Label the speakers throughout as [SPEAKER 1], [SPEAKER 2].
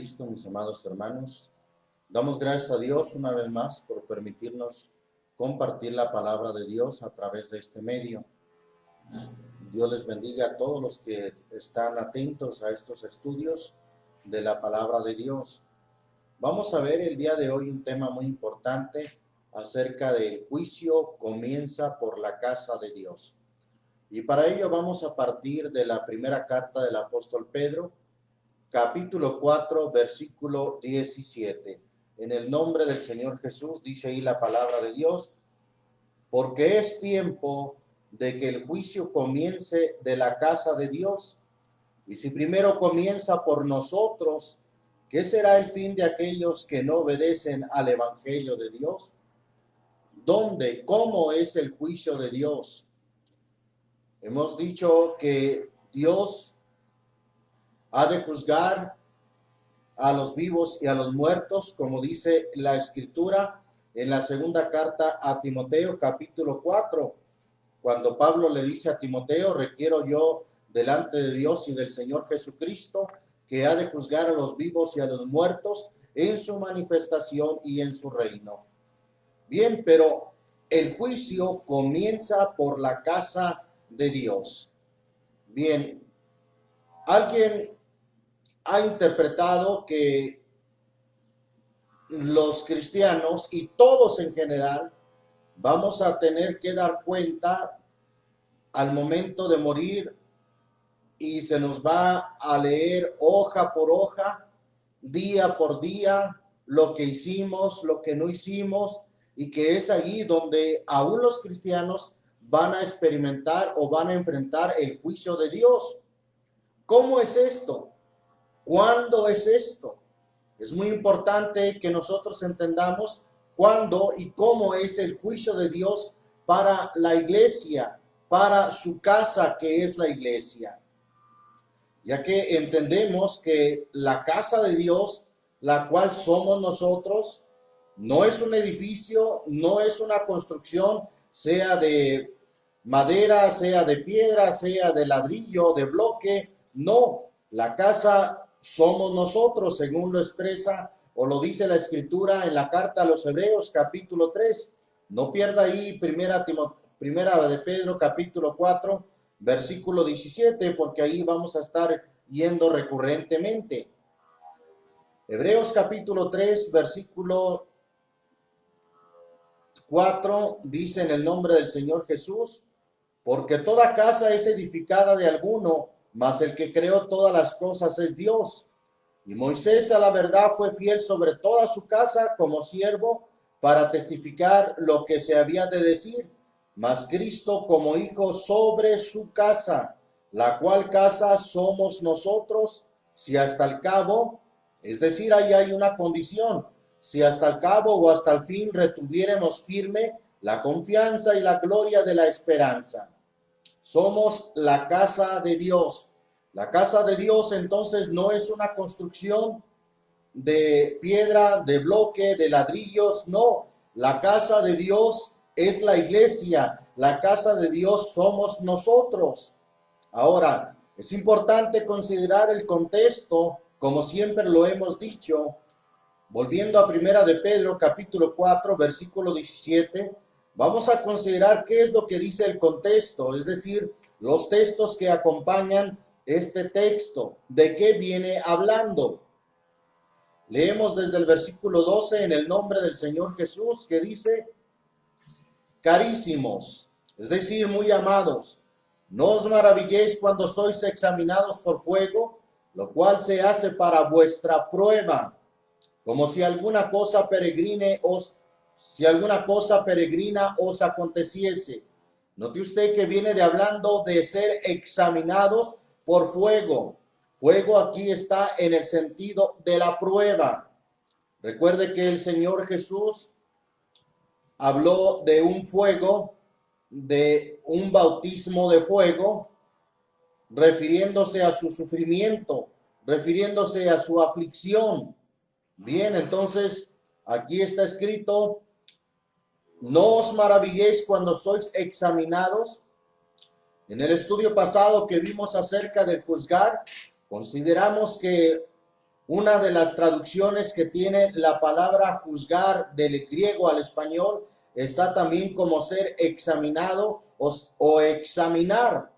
[SPEAKER 1] Jesucristo, mis amados hermanos. Damos gracias a Dios una vez más por permitirnos compartir la palabra de Dios a través de este medio. Dios les bendiga a todos los que están atentos a estos estudios de la palabra de Dios. Vamos a ver el día de hoy un tema muy importante acerca del juicio comienza por la casa de Dios. Y para ello vamos a partir de la primera carta del apóstol Pedro, capítulo 4, versículo 17. En el nombre del Señor Jesús dice ahí la palabra de Dios: porque es tiempo de que el juicio comience de la casa de Dios. Y si primero comienza por nosotros, ¿qué será el fin de aquellos que no obedecen al evangelio de Dios? ¿Dónde? ¿Cómo es el juicio de Dios? Hemos dicho que Dios ha de juzgar a los vivos y a los muertos, como dice la Escritura en la segunda carta a Timoteo, capítulo 4, cuando Pablo le dice a Timoteo: requiero yo delante de Dios y del Señor Jesucristo, que ha de juzgar a los vivos y a los muertos en su manifestación y en su reino. Bien, pero el juicio comienza por la casa de Dios. Bien, alguien ha interpretado que los cristianos y todos en general vamos a tener que dar cuenta al momento de morir, y se nos va a leer hoja por hoja, día por día, lo que hicimos, lo que no hicimos, y que es allí donde aún los cristianos van a experimentar o van a enfrentar el juicio de Dios. ¿Cómo es esto? ¿Cuándo es esto? Es muy importante que nosotros entendamos cuándo y cómo es el juicio de Dios para la iglesia, para su casa que es la iglesia. Ya que entendemos que la casa de Dios, la cual somos nosotros, no es un edificio, no es una construcción, sea de madera, sea de piedra, sea de ladrillo, de bloque. No, la casa somos nosotros, según lo expresa o lo dice la Escritura en la carta a los Hebreos, capítulo 3. No pierda ahí primera de Pedro, capítulo 4, versículo 17, porque ahí vamos a estar yendo recurrentemente. Hebreos capítulo 3, versículo 4, dice: en el nombre del Señor Jesús, porque toda casa es edificada de alguno, mas el que creó todas las cosas es Dios. Y Moisés a la verdad fue fiel sobre toda su casa como siervo para testificar lo que se había de decir, mas Cristo como hijo sobre su casa, la cual casa somos nosotros, si hasta el cabo, es decir, ahí hay una condición, si hasta el cabo o hasta el fin retuviéremos firme la confianza y la gloria de la esperanza. Somos la casa de Dios. La casa de Dios entonces no es una construcción de piedra, de bloque, de ladrillos, no. La casa de Dios es la iglesia, la casa de Dios somos nosotros. Ahora, es importante considerar el contexto, como siempre lo hemos dicho. Volviendo a primera de Pedro, capítulo 4, versículo 17, vamos a considerar qué es lo que dice el contexto, es decir, los textos que acompañan este texto, de qué viene hablando. Leemos desde el versículo 12, en el nombre del Señor Jesús, que dice: carísimos, es decir, muy amados, no os maravilléis cuando sois examinados por fuego, lo cual se hace para vuestra prueba, como si alguna cosa peregrina os aconteciese. Note usted que viene hablando de ser examinados por fuego. Fuego aquí está en el sentido de la prueba. Recuerde que el Señor Jesús habló de un fuego, de un bautismo de fuego, refiriéndose a su sufrimiento, refiriéndose a su aflicción. Bien, entonces aquí está escrito: no os maravilléis cuando sois examinados. En el estudio pasado que vimos acerca del juzgar, consideramos que Una de las traducciones que tiene la palabra juzgar del griego al español está también como ser examinado o examinar.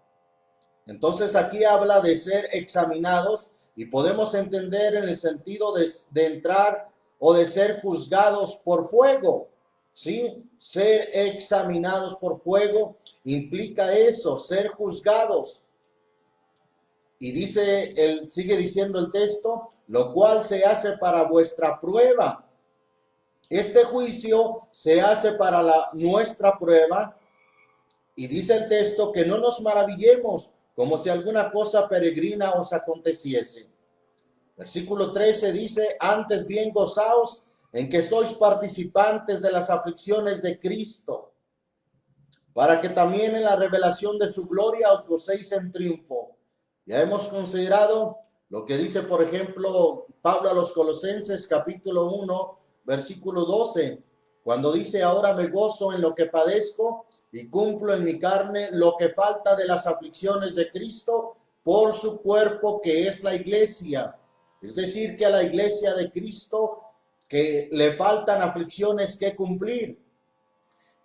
[SPEAKER 1] Entonces aquí habla de ser examinados y podemos entender en el sentido de entrar o de ser juzgados por fuego. ¿Sí? Ser examinados por fuego implica eso, ser juzgados. Y sigue diciendo el texto, lo cual se hace para vuestra prueba. Este juicio se hace para nuestra prueba. Y dice el texto que no nos maravillemos como si alguna cosa peregrina os aconteciese. Versículo 13 dice, antes bien gozaos en que sois participantes de las aflicciones de Cristo, para que también en la revelación de su gloria os gocéis en triunfo. Ya hemos considerado lo que dice, por ejemplo, Pablo a los Colosenses, capítulo 1, versículo 12, cuando dice, ahora me gozo en lo que padezco y cumplo en mi carne lo que falta de las aflicciones de Cristo por su cuerpo, que es la iglesia. Es decir, que a la iglesia de Cristo que le faltan aflicciones que cumplir.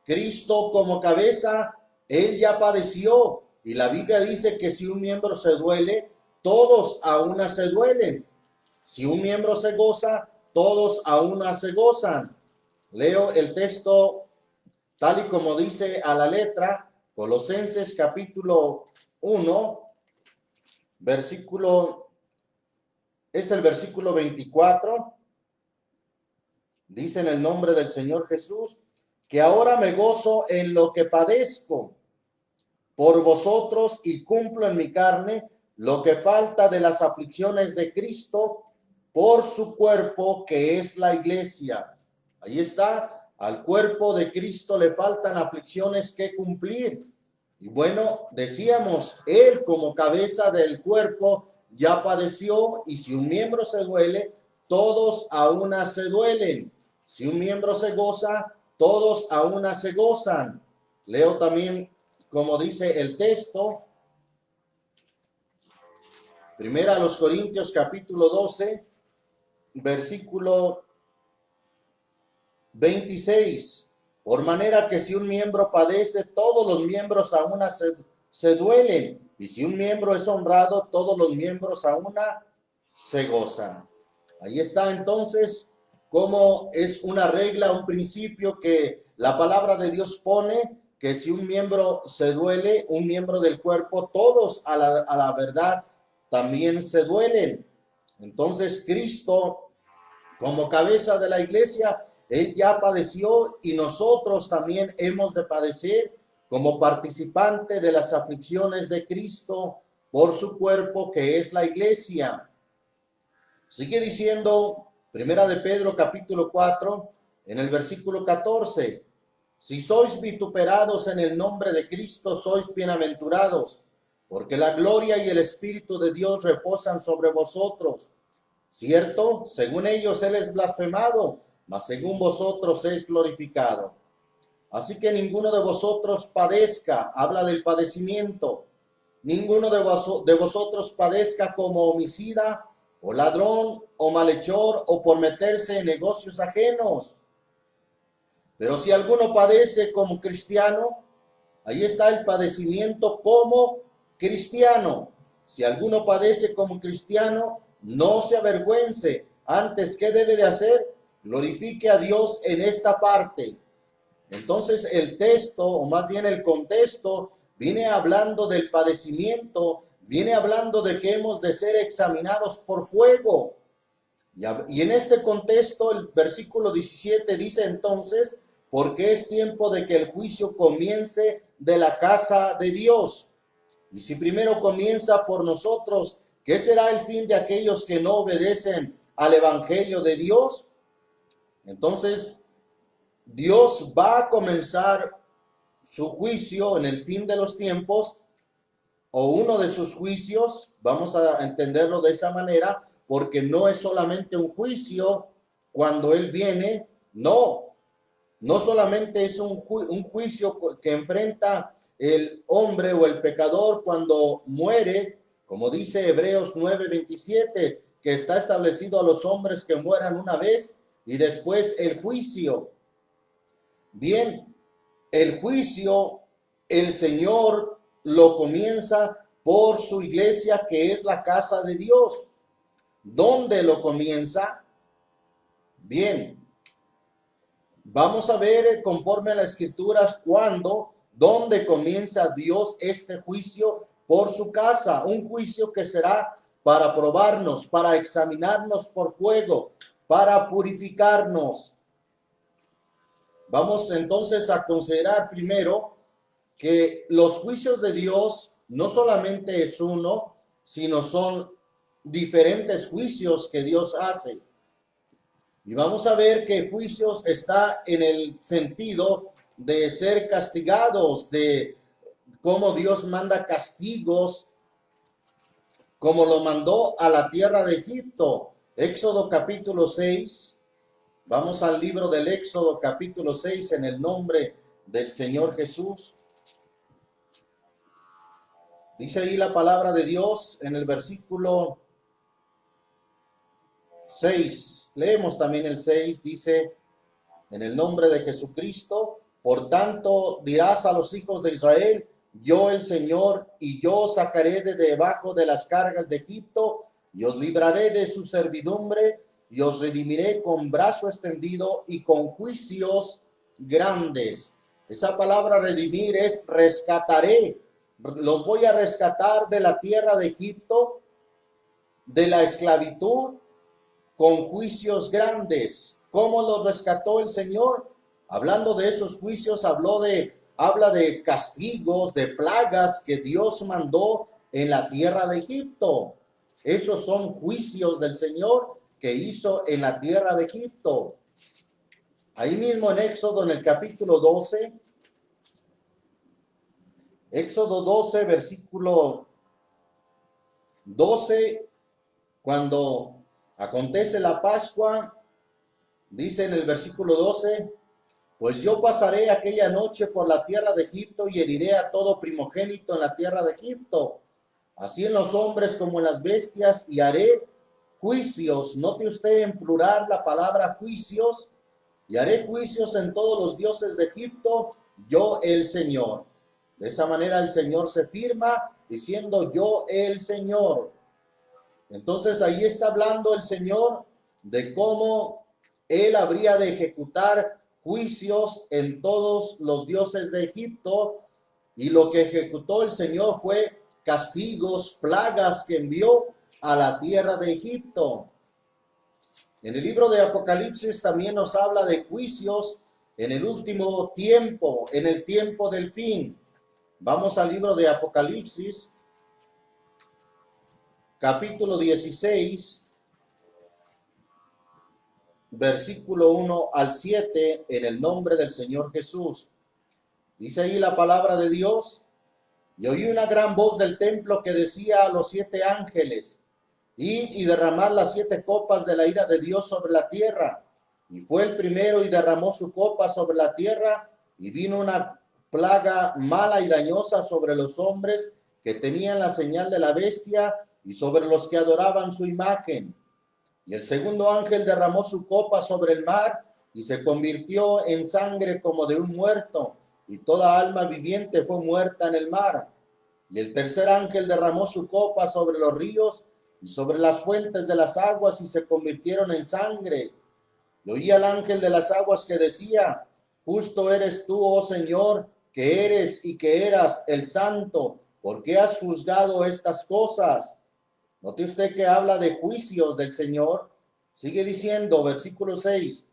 [SPEAKER 1] Cristo como cabeza, él ya padeció. Y la Biblia dice que si un miembro se duele, todos a una se duelen. Si un miembro se goza, todos a una se gozan. Leo el texto tal y como dice a la letra, Colosenses capítulo 1, es el versículo 24. Dice en el nombre del Señor Jesús, que ahora me gozo en lo que padezco por vosotros y cumplo en mi carne lo que falta de las aflicciones de Cristo por su cuerpo, que es la iglesia. Ahí está, al cuerpo de Cristo le faltan aflicciones que cumplir. Y bueno, decíamos, él como cabeza del cuerpo ya padeció, y si un miembro se duele, todos a una se duelen. Si un miembro se goza, todos a una se gozan. Leo también como dice el texto, primera a los Corintios capítulo 12, versículo 26. Por manera que si un miembro padece, todos los miembros a una se duelen. Y si un miembro es honrado, todos los miembros a una se gozan. Ahí está entonces cómo es una regla, un principio que la palabra de Dios pone, que si un miembro se duele, un miembro del cuerpo, todos a la verdad también se duelen. Entonces Cristo, como cabeza de la iglesia, él ya padeció y nosotros también hemos de padecer como participante de las aflicciones de Cristo por su cuerpo, que es la iglesia. Sigue diciendo Primera de Pedro capítulo 4, en el versículo 14, si sois vituperados en el nombre de Cristo, sois bienaventurados, porque la gloria y el Espíritu de Dios reposan sobre vosotros. Cierto, según ellos él es blasfemado, mas según vosotros es glorificado. Así que ninguno de vosotros padezca, habla del padecimiento, ninguno de vosotros padezca como homicida, o ladrón, o malhechor, o por meterse en negocios ajenos. Pero si alguno padece como cristiano, ahí está el padecimiento como cristiano. Si alguno padece como cristiano, no se avergüence. Antes, ¿qué debe de hacer? Glorifique a Dios en esta parte. Entonces el texto, o más bien el contexto, viene hablando del padecimiento, viene hablando de que hemos de ser examinados por fuego. Y en este contexto, el versículo 17 dice entonces, porque es tiempo de que el juicio comience de la casa de Dios. Y si primero comienza por nosotros, ¿qué será el fin de aquellos que no obedecen al evangelio de Dios? Entonces, Dios va a comenzar su juicio en el fin de los tiempos, o uno de sus juicios, vamos a entenderlo de esa manera, porque no es solamente un juicio cuando Él viene, no solamente es un juicio que enfrenta el hombre o el pecador cuando muere, como dice Hebreos 9:27, que está establecido a los hombres que mueran una vez y después el juicio. Bien, el juicio, el Señor lo comienza por su iglesia, que es la casa de Dios. ¿Dónde lo comienza? Bien, vamos a ver conforme a las Escrituras dónde comienza Dios este juicio por su casa. Un juicio que será para probarnos, para examinarnos por fuego, para purificarnos. Vamos entonces a considerar primero que los juicios de Dios no solamente es uno, sino son diferentes juicios que Dios hace. Y vamos a ver que juicios está en el sentido de ser castigados, de cómo Dios manda castigos, como lo mandó a la tierra de Egipto. Éxodo capítulo 6. Vamos al libro del Éxodo capítulo 6 en el nombre del Señor Jesús. Dice ahí la palabra de Dios en el versículo 6. Leemos también el 6. Dice, en el nombre de Jesucristo, por tanto dirás a los hijos de Israel, yo el Señor, y yo os sacaré de debajo de las cargas de Egipto, y os libraré de su servidumbre, y os redimiré con brazo extendido y con juicios grandes. Esa palabra redimir es rescataré. Los voy a rescatar de la tierra de Egipto, de la esclavitud, con juicios grandes. ¿Cómo los rescató el Señor? Hablando de esos juicios, habla de castigos, de plagas que Dios mandó en la tierra de Egipto. Esos son juicios del Señor que hizo en la tierra de Egipto. Ahí mismo en Éxodo, en el capítulo 12, Éxodo 12, versículo 12, cuando acontece la Pascua, dice en el versículo 12, pues yo pasaré aquella noche por la tierra de Egipto y heriré a todo primogénito en la tierra de Egipto, así en los hombres como en las bestias, y haré juicios. Note usted en plural la palabra juicios, y haré juicios en todos los dioses de Egipto, yo el Señor. De esa manera el Señor se firma diciendo yo el Señor. Entonces ahí está hablando el Señor de cómo Él habría de ejecutar juicios en todos los dioses de Egipto, y lo que ejecutó el Señor fue castigos, plagas que envió a la tierra de Egipto. En el libro de Apocalipsis también nos habla de juicios en el último tiempo, en el tiempo del fin. Vamos al libro de Apocalipsis, capítulo 16, versículo 1 al 7, en el nombre del Señor Jesús. Dice ahí la palabra de Dios, y oí una gran voz del templo que decía a los 7 ángeles, id y derramad las 7 copas de la ira de Dios sobre la tierra. Y fue el primero y derramó su copa sobre la tierra, y vino una plaga mala y dañosa sobre los hombres que tenían la señal de la bestia y sobre los que adoraban su imagen. Y el segundo ángel derramó su copa sobre el mar y se convirtió en sangre como de un muerto, y toda alma viviente fue muerta en el mar. Y el tercer ángel derramó su copa sobre los ríos y sobre las fuentes de las aguas, y se convirtieron en sangre. Y oí al ángel de las aguas que decía, justo eres tú, oh Señor, que eres y que eras el santo, ¿por qué has juzgado estas cosas? Note usted que habla de juicios del Señor. Sigue diciendo, versículo 6,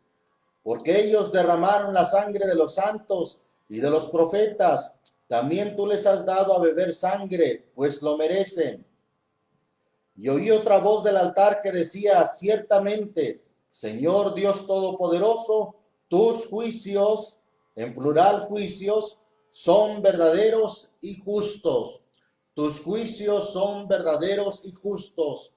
[SPEAKER 1] porque ellos derramaron la sangre de los santos y de los profetas, también tú les has dado a beber sangre, pues lo merecen. Y oí otra voz del altar que decía, ciertamente, Señor Dios Todopoderoso, tus juicios, en plural juicios, son verdaderos y justos. Tus juicios son verdaderos y justos.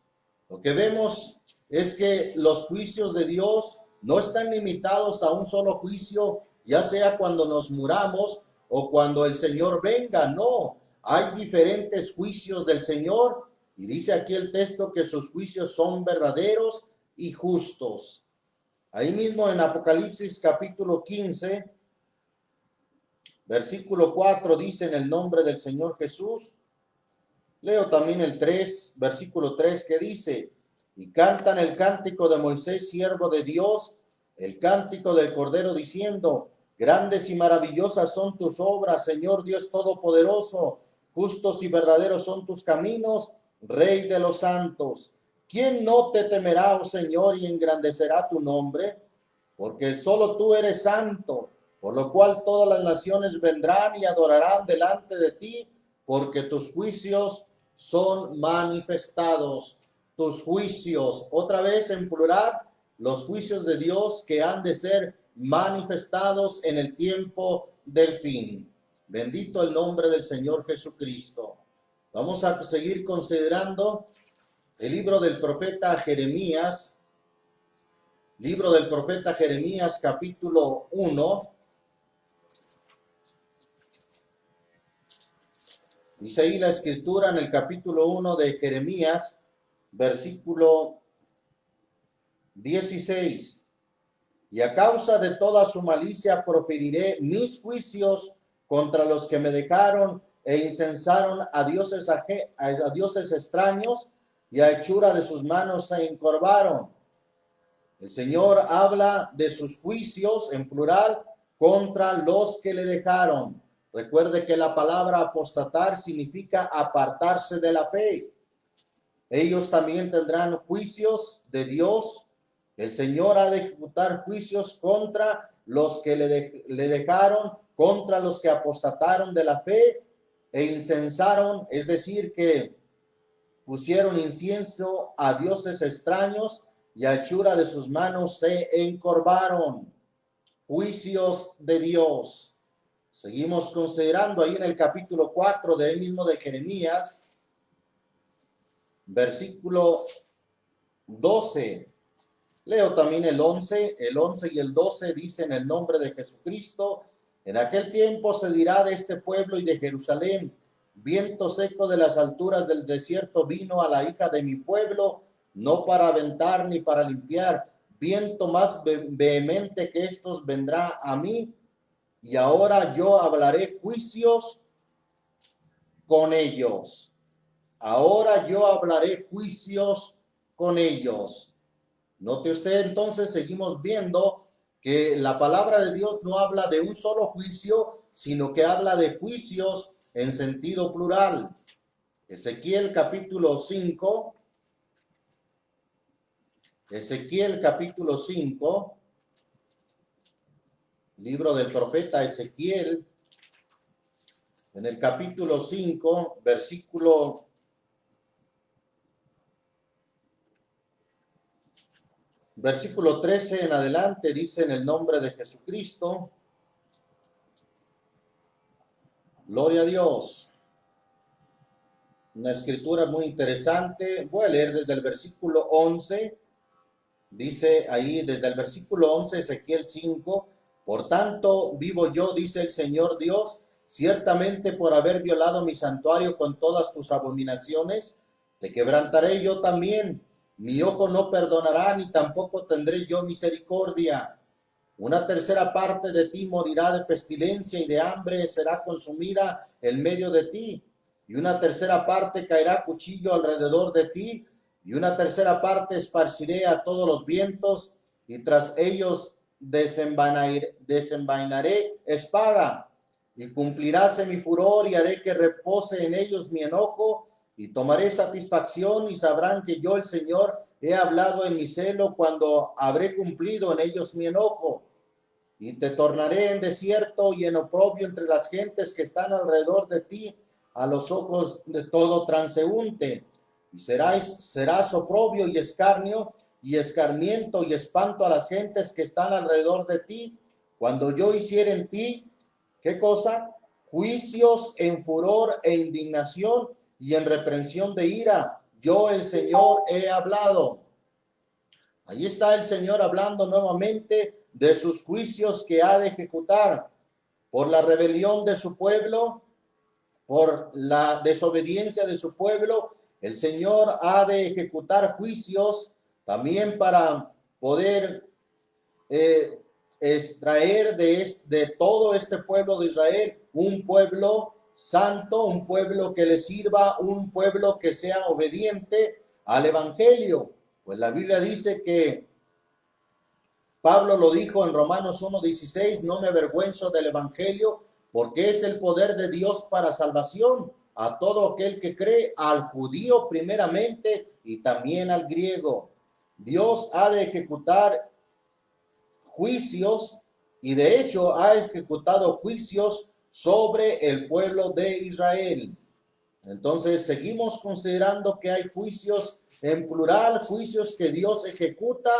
[SPEAKER 1] Lo que vemos es que los juicios de Dios no están limitados a un solo juicio, ya sea cuando nos muramos o cuando el Señor venga. No, hay diferentes juicios del Señor, Y dice aquí el texto que sus juicios son verdaderos y justos. Ahí mismo en Apocalipsis capítulo 15, versículo 4 dice en el nombre del Señor Jesús. Leo también el 3, versículo 3 que dice, y cantan el cántico de Moisés, siervo de Dios, el cántico del Cordero diciendo, grandes y maravillosas son tus obras, Señor Dios Todopoderoso, justos y verdaderos son tus caminos, Rey de los santos. ¿Quién no te temerá, oh Señor, y engrandecerá tu nombre? Porque solo tú eres santo, por lo cual todas las naciones vendrán y adorarán delante de ti, porque tus juicios son manifestados. Tus juicios, otra vez en plural, los juicios de Dios que han de ser manifestados en el tiempo del fin. Bendito el nombre del Señor Jesucristo. Vamos a seguir considerando el libro del profeta Jeremías. Libro del profeta Jeremías, capítulo 1. Dice ahí la escritura en el capítulo 1 de Jeremías, versículo 16. Y a causa de toda su malicia proferiré mis juicios contra los que me dejaron e incensaron a dioses extraños, y a hechura de sus manos se encorvaron. El Señor habla de sus juicios en plural contra los que le dejaron. Recuerde que la palabra apostatar significa apartarse de la fe. Ellos también tendrán juicios de Dios. El Señor ha de ejecutar juicios contra los que le dejaron, contra los que apostataron de la fe e incensaron, es decir, que pusieron incienso a dioses extraños y a hechura de sus manos se encorvaron. Juicios de Dios. Seguimos considerando ahí en el capítulo 4 de él mismo de Jeremías, versículo 12. Leo también el 11 y el 12 dicen el nombre de Jesucristo. En aquel tiempo se dirá de este pueblo y de Jerusalén, viento seco de las alturas del desierto vino a la hija de mi pueblo, no para aventar ni para limpiar, viento más vehemente que estos vendrá a mí, y ahora yo hablaré juicios con ellos. Ahora yo hablaré juicios con ellos. Note usted, entonces seguimos viendo que la palabra de Dios no habla de un solo juicio, sino que habla de juicios en sentido plural. Ezequiel capítulo 5. Ezequiel capítulo 5. Libro del profeta Ezequiel. En el capítulo 5, versículo 13 en adelante, dice en el nombre de Jesucristo. Gloria a Dios. Una escritura muy interesante. Voy a leer desde el versículo 11. Dice ahí, desde el versículo 11, Ezequiel 5. Por tanto, vivo yo, dice el Señor Dios, ciertamente por haber violado mi santuario con todas tus abominaciones, te quebrantaré yo también. Mi ojo no perdonará, ni tampoco tendré yo misericordia. Una tercera parte de ti morirá de pestilencia y de hambre será consumida en medio de ti. Y una tercera parte caerá a cuchillo alrededor de ti. Y una tercera parte esparciré a todos los vientos, y tras ellos desenvainaré espada. Y cumpliráse mi furor, y haré que repose en ellos mi enojo, y tomaré satisfacción, y sabrán que yo, el Señor, he hablado en mi celo cuando habré cumplido en ellos mi enojo. Y te tornaré en desierto y en oprobio entre las gentes que están alrededor de ti, a los ojos de todo transeúnte. Y serás oprobio y escarnio, y escarmiento y espanto a las gentes que están alrededor de ti, cuando yo hiciere en ti, ¿qué cosa? Juicios en furor e indignación y en reprensión de ira. Yo, el Señor, he hablado. Ahí está el Señor hablando nuevamente de sus juicios que ha de ejecutar por la rebelión de su pueblo, por la desobediencia de su pueblo El Señor ha de ejecutar juicios también para poder extraer de todo este pueblo de Israel un pueblo santo, un pueblo que le sirva, un pueblo que sea obediente al Evangelio. Pues la Biblia dice que Pablo lo dijo en Romanos 1:16, no me avergüenzo del Evangelio, porque es el poder de Dios para salvación a todo aquel que cree, al judío primeramente y también al griego. Dios ha de ejecutar juicios y de hecho ha ejecutado juicios sobre el pueblo de Israel. Entonces seguimos considerando que hay juicios en plural, juicios que Dios ejecuta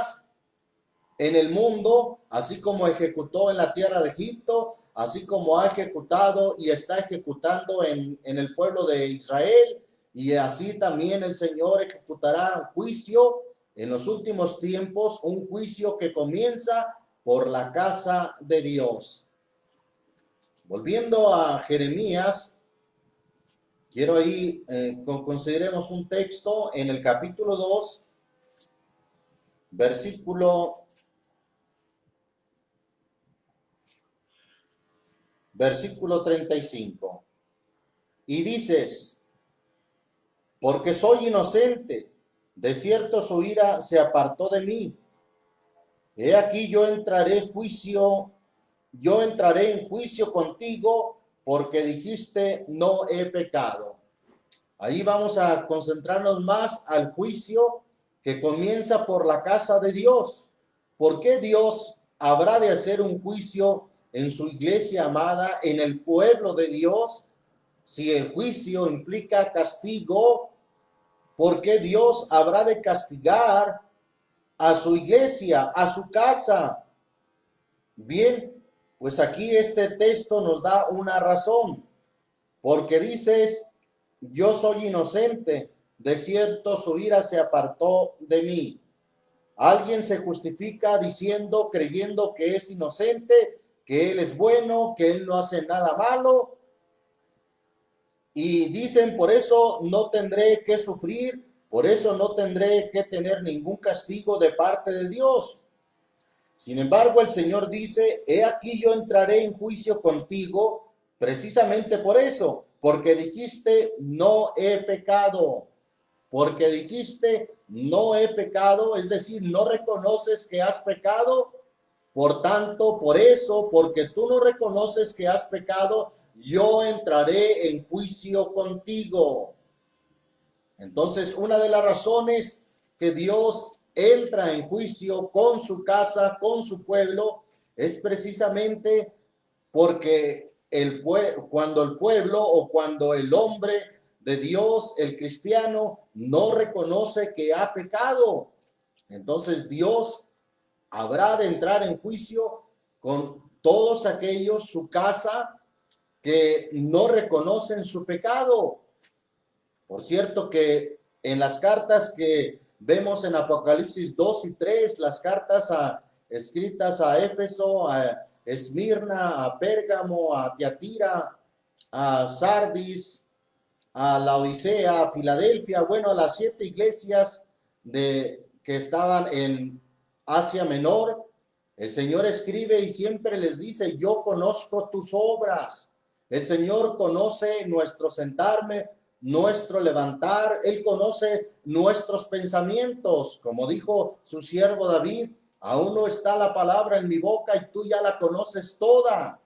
[SPEAKER 1] en el mundo, así como ejecutó en la tierra de Egipto, así como ha ejecutado y está ejecutando en el pueblo de Israel, y así también el Señor ejecutará un juicio en los últimos tiempos, un juicio que comienza por la casa de Dios. Volviendo a Jeremías, quiero ahí consideremos un texto en el capítulo 2, versículo 35. Y dices, porque soy inocente, de cierto su ira se apartó de mí. He aquí yo entraré en juicio contigo, porque dijiste, no he pecado. Ahí vamos a concentrarnos más al juicio que comienza por la casa de Dios. ¿Por qué Dios habrá de hacer un juicio en su iglesia amada, en el pueblo de Dios? Si el juicio implica castigo, ¿por qué Dios habrá de castigar a su iglesia, a su casa? Bien, pues aquí este texto nos da una razón, porque dices, yo soy inocente, de cierto su ira se apartó de mí. Alguien se justifica diciendo, creyendo que es inocente, que él es bueno, que él no hace nada malo, y dicen, por eso no tendré que sufrir, por eso no tendré que tener ningún castigo de parte de Dios. Sin embargo, el Señor dice, he aquí yo entraré en juicio contigo, precisamente por eso, porque dijiste, no he pecado. Porque dijiste, no he pecado, es decir, no reconoces que has pecado. Por tanto, por eso, porque tú no reconoces que has pecado, yo entraré en juicio contigo. Entonces, una de las razones que Dios entra en juicio con su casa, con su pueblo, es precisamente porque cuando el pueblo o cuando el hombre de Dios, el cristiano, no reconoce que ha pecado, entonces Dios habrá de entrar en juicio con todos aquellos, su casa, que no reconocen su pecado. Por cierto que en las cartas que vemos en Apocalipsis 2 y 3, las cartas escritas a Éfeso, a Esmirna, a Pérgamo, a Tiatira, a Sardis, a Laodicea, a Filadelfia, bueno, a las 7 iglesias que estaban en Asia Menor, el Señor escribe y siempre les dice, yo conozco tus obras. El Señor conoce nuestro sentarme, nuestro levantar, Él conoce nuestros pensamientos. Como dijo su siervo David, aún no está la palabra en mi boca y tú ya la conoces toda.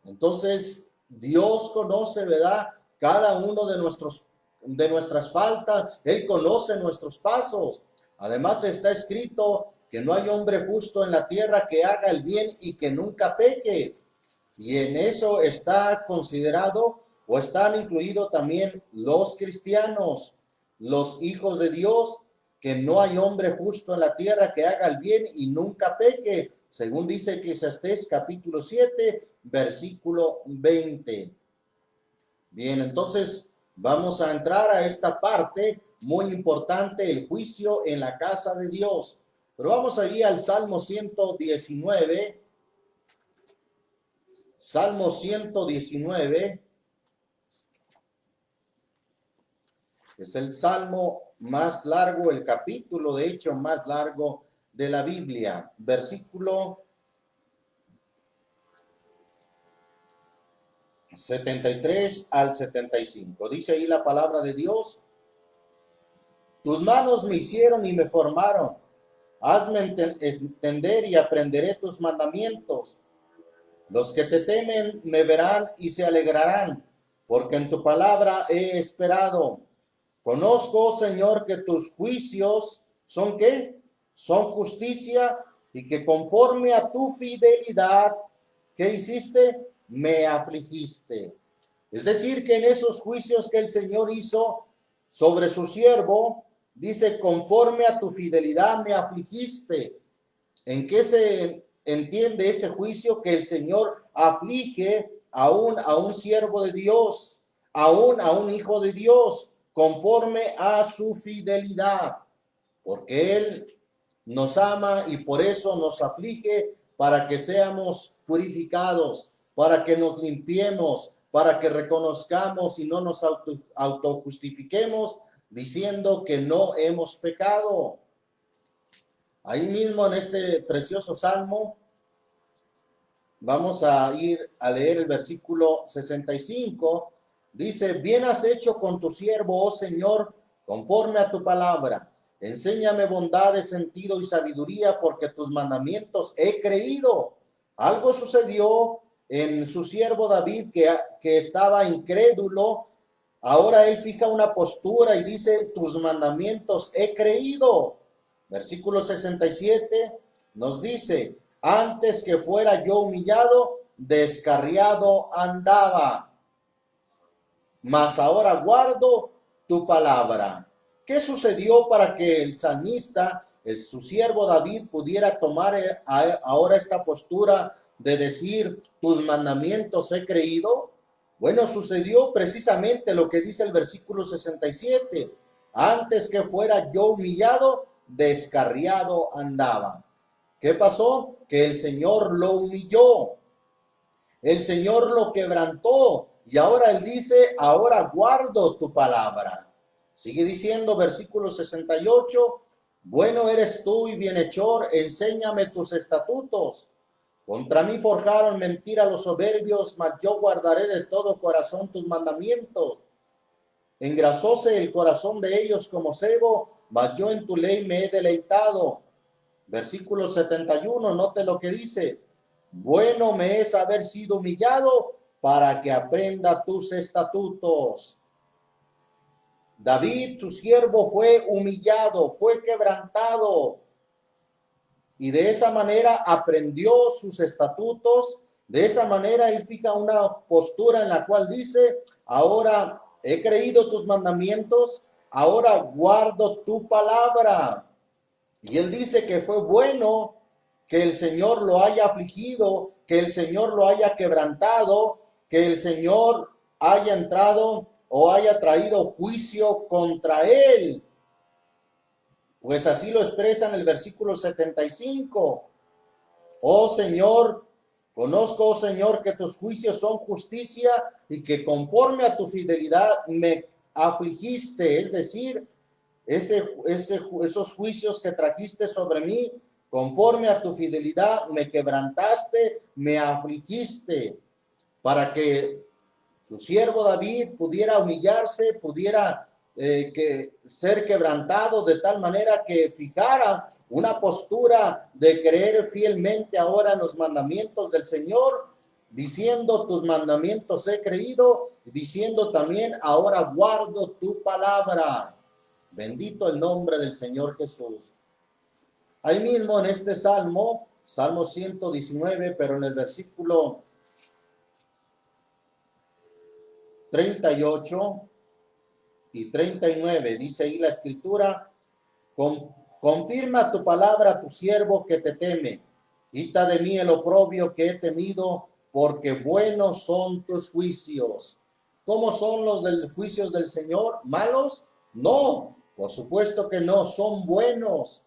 [SPEAKER 1] Entonces, Dios conoce, ¿verdad? Cada uno de nuestras faltas, Él conoce nuestros pasos. Además está escrito que no hay hombre justo en la tierra que haga el bien y que nunca peque. Y en eso está considerado o están incluidos también los cristianos, los hijos de Dios, que no hay hombre justo en la tierra que haga el bien y nunca peque, según dice Eclesiastés capítulo 7, versículo 20. Bien, entonces vamos a entrar a esta parte muy importante, el juicio en la casa de Dios. Pero vamos ahí al Salmo 119. Salmo 119. Es el salmo más largo, el capítulo de hecho más largo de la Biblia. Versículo 73 al 75. Dice ahí la palabra de Dios: tus manos me hicieron y me formaron. Hazme entender y aprenderé tus mandamientos. Los que te temen me verán y se alegrarán, porque en tu palabra he esperado. Conozco, Señor, que tus juicios son ¿qué? Son justicia, y que conforme a tu fidelidad, ¿qué hiciste? Me afligiste. Es decir, que en esos juicios que el Señor hizo sobre su siervo, dice, conforme a tu fidelidad me afligiste. ¿En qué se entiende ese juicio? Que el Señor aflige a un siervo de Dios, a un hijo de Dios, conforme a su fidelidad, porque Él nos ama y por eso nos aflige, para que seamos purificados, para que nos limpiemos, para que reconozcamos y no nos autojustifiquemos diciendo que no hemos pecado. Ahí mismo en este precioso salmo, vamos a ir a leer el versículo 65. Dice, bien has hecho con tu siervo, oh Señor, conforme a tu palabra. Enséñame bondad de sentido y sabiduría, porque tus mandamientos he creído. Algo sucedió en su siervo David que estaba incrédulo. Ahora él fija una postura y dice, tus mandamientos he creído. Versículo 67 nos dice, antes que fuera yo humillado, descarriado andaba, mas ahora guardo tu palabra. ¿Qué sucedió para que el salmista, su siervo David, pudiera tomar ahora esta postura de decir, tus mandamientos he creído? Bueno, sucedió precisamente lo que dice el versículo 67. Antes que fuera yo humillado, descarriado andaba. ¿Qué pasó? Que el Señor lo humilló. El Señor lo quebrantó. Y ahora Él dice, ahora guardo tu palabra. Sigue diciendo, versículo 68, bueno eres tú y bienhechor, enséñame tus estatutos. Contra mí forjaron mentira los soberbios, mas yo guardaré de todo corazón tus mandamientos. Engrasóse el corazón de ellos como sebo, mas yo en tu ley me he deleitado. Versículo 71, note lo que dice. Bueno me es haber sido humillado para que aprenda tus estatutos. David, su siervo, fue humillado, fue quebrantado. Y de esa manera aprendió sus estatutos. De esa manera él fija una postura en la cual dice, ahora he creído tus mandamientos, ahora guardo tu palabra. Y él dice que fue bueno que el Señor lo haya afligido, que el Señor lo haya quebrantado, que el Señor haya entrado o haya traído juicio contra él. Pues así lo expresa en el versículo 75. Oh Señor, conozco, oh Señor, que tus juicios son justicia y que conforme a tu fidelidad me afligiste. Es decir, esos juicios que trajiste sobre mí, conforme a tu fidelidad me quebrantaste, me afligiste, para que su siervo David pudiera humillarse, pudiera ser quebrantado de tal manera que fijara una postura de creer fielmente ahora en los mandamientos del Señor, diciendo tus mandamientos he creído, diciendo también ahora guardo tu palabra. Bendito el nombre del Señor Jesús. Ahí mismo en este salmo, Salmo 119, pero en el versículo 38 y 39, dice ahí la escritura, confirma tu palabra a tu siervo que te teme, quita de mí el oprobio que he temido, porque buenos son tus juicios. ¿Cómo son los juicios del Señor? ¿Malos? No, por supuesto que no, son buenos.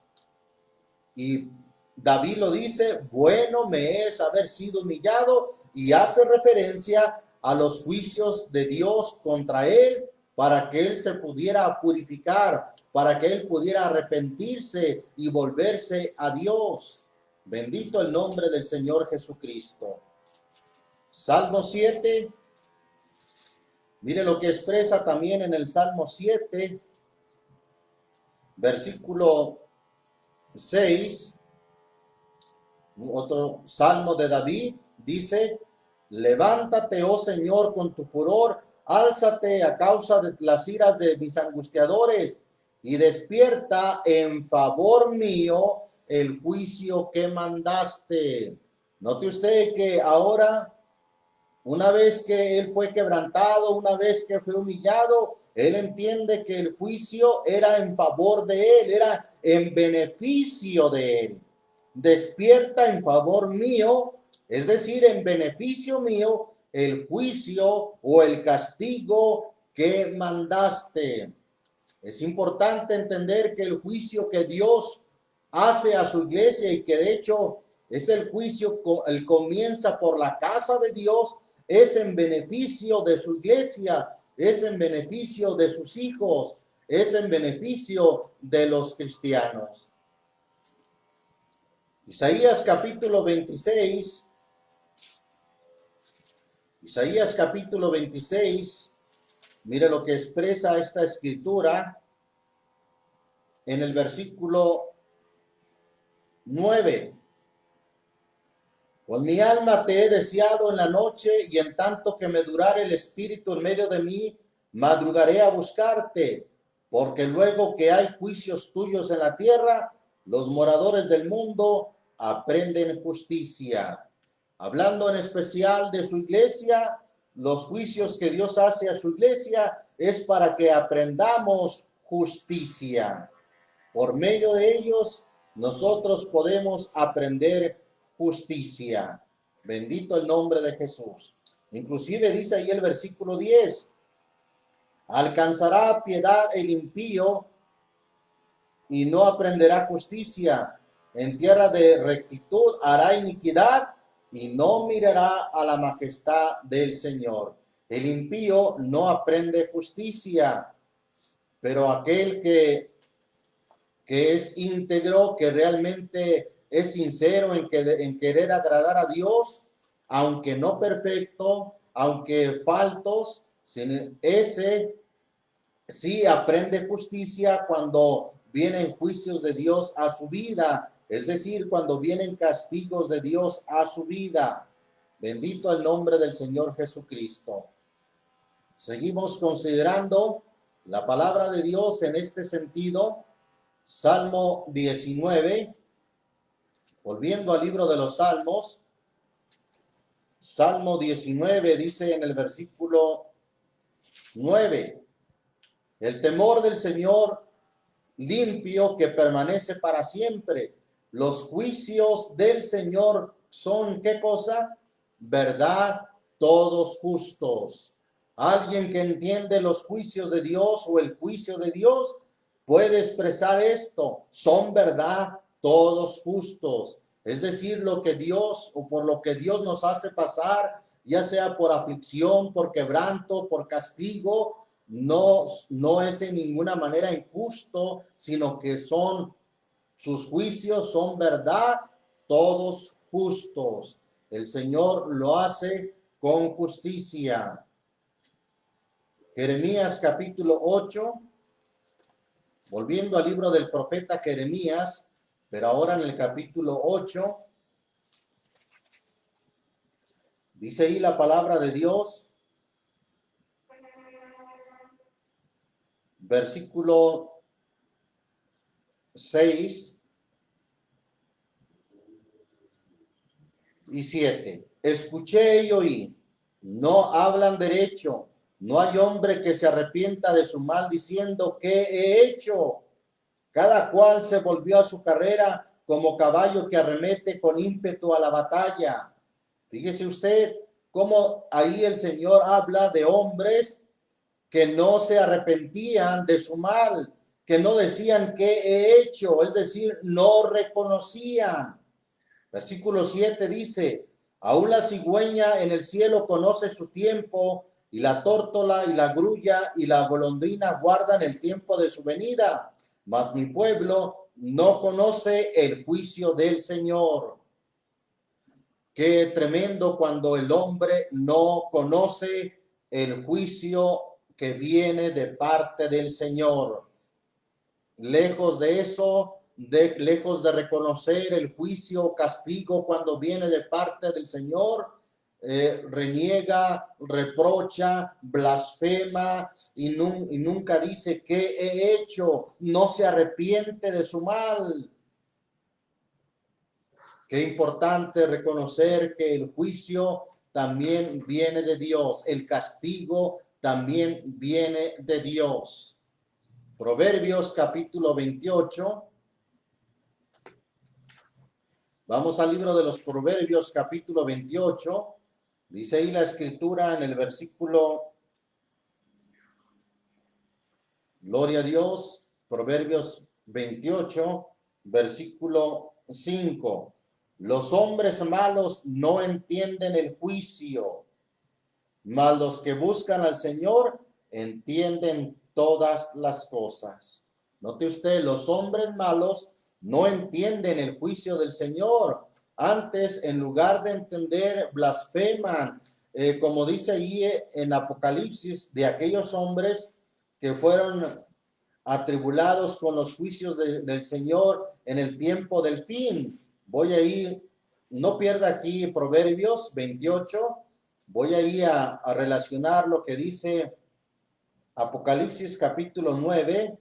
[SPEAKER 1] Y David lo dice, bueno me es haber sido humillado, y hace referencia a los juicios de Dios contra él, para que él se pudiera purificar, para que él pudiera arrepentirse y volverse a Dios. Bendito el nombre del Señor Jesucristo. Salmo 7. Mire lo que expresa también en el Salmo 7, versículo 6. Otro salmo de David dice: levántate, oh Señor, con tu furor, álzate a causa de las iras de mis angustiadores, y despierta en favor mío el juicio que mandaste. Note usted que ahora, una vez que él fue quebrantado, una vez que fue humillado, él entiende que el juicio era en favor de él, era en beneficio de él. Despierta en favor mío, es decir, en beneficio mío, el juicio o el castigo que mandaste. Es importante entender que el juicio que Dios hace a su iglesia, y que de hecho es el juicio, él comienza por la casa de Dios, es en beneficio de su iglesia, es en beneficio de sus hijos, es en beneficio de los cristianos. Isaías capítulo 26. Isaías capítulo 26. Mire lo que expresa esta escritura en el versículo 9. Con mi alma te he deseado en la noche, y en tanto que me durare el espíritu en medio de mí, madrugaré a buscarte, porque luego que hay juicios tuyos en la tierra, los moradores del mundo aprenden justicia. Hablando en especial de su iglesia, los juicios que Dios hace a su iglesia es para que aprendamos justicia. Por medio de ellos, nosotros podemos aprender justicia. Bendito el nombre de Jesús. Inclusive dice ahí el versículo 10: alcanzará piedad el impío y no aprenderá justicia. En tierra de rectitud hará iniquidad y no mirará a la majestad del Señor. El impío no aprende justicia, pero aquel que es íntegro, que realmente es sincero en querer agradar a Dios, aunque no perfecto, aunque faltos, ese sí aprende justicia cuando vienen juicios de Dios a su vida, es decir, cuando vienen castigos de Dios a su vida. Bendito el nombre del Señor Jesucristo. Seguimos considerando la palabra de Dios en este sentido. Salmo 19, volviendo al libro de los Salmos. Salmo 19 dice en el versículo 9: el temor del Señor limpio que permanece para siempre. Los juicios del Señor son, ¿qué cosa? Verdad, todos justos. Alguien que entiende los juicios de Dios o el juicio de Dios puede expresar esto: son verdad, todos justos. Es decir, lo que Dios o por lo que Dios nos hace pasar, ya sea por aflicción, por quebranto, por castigo, no es en ninguna manera injusto, sino que sus juicios son verdad, todos justos. El Señor lo hace con justicia. Jeremías capítulo 8, volviendo al libro del profeta Jeremías, pero ahora en el capítulo 8, dice ahí la palabra de Dios, versículo 6 y 7. Escuché y oí, no hablan derecho, no hay hombre que se arrepienta de su mal, diciendo: ¿qué he hecho? Cada cual se volvió a su carrera como caballo que arremete con ímpetu a la batalla. Fíjese usted cómo ahí el Señor habla de hombres que no se arrepentían de su mal, que no decían ¿qué he hecho? Es decir, no reconocían. Versículo 7 dice: aún la cigüeña en el cielo conoce su tiempo, y la tórtola y la grulla y la golondrina guardan el tiempo de su venida, mas mi pueblo no conoce el juicio del Señor. Qué tremendo cuando el hombre no conoce el juicio que viene de parte del Señor. Lejos de eso, lejos de reconocer el juicio o castigo cuando viene de parte del Señor, reniega, reprocha, blasfema y nunca dice qué he hecho, no se arrepiente de su mal. Qué importante reconocer que el juicio también viene de Dios, el castigo también viene de Dios. Proverbios capítulo 28. Vamos al libro de los Proverbios capítulo 28. Dice ahí la escritura en el versículo, gloria a Dios, Proverbios 28, versículo 5. Los hombres malos no entienden el juicio, mas los que buscan al Señor entienden todas las cosas. Note usted, los hombres malos no entienden el juicio del Señor. Antes, en lugar de entender, blasfeman, como dice ahí en Apocalipsis, de aquellos hombres que fueron atribulados con los juicios del Señor en el tiempo del fin. Voy a ir, no pierda aquí Proverbios 28, voy a ir a relacionar lo que dice Apocalipsis capítulo 9,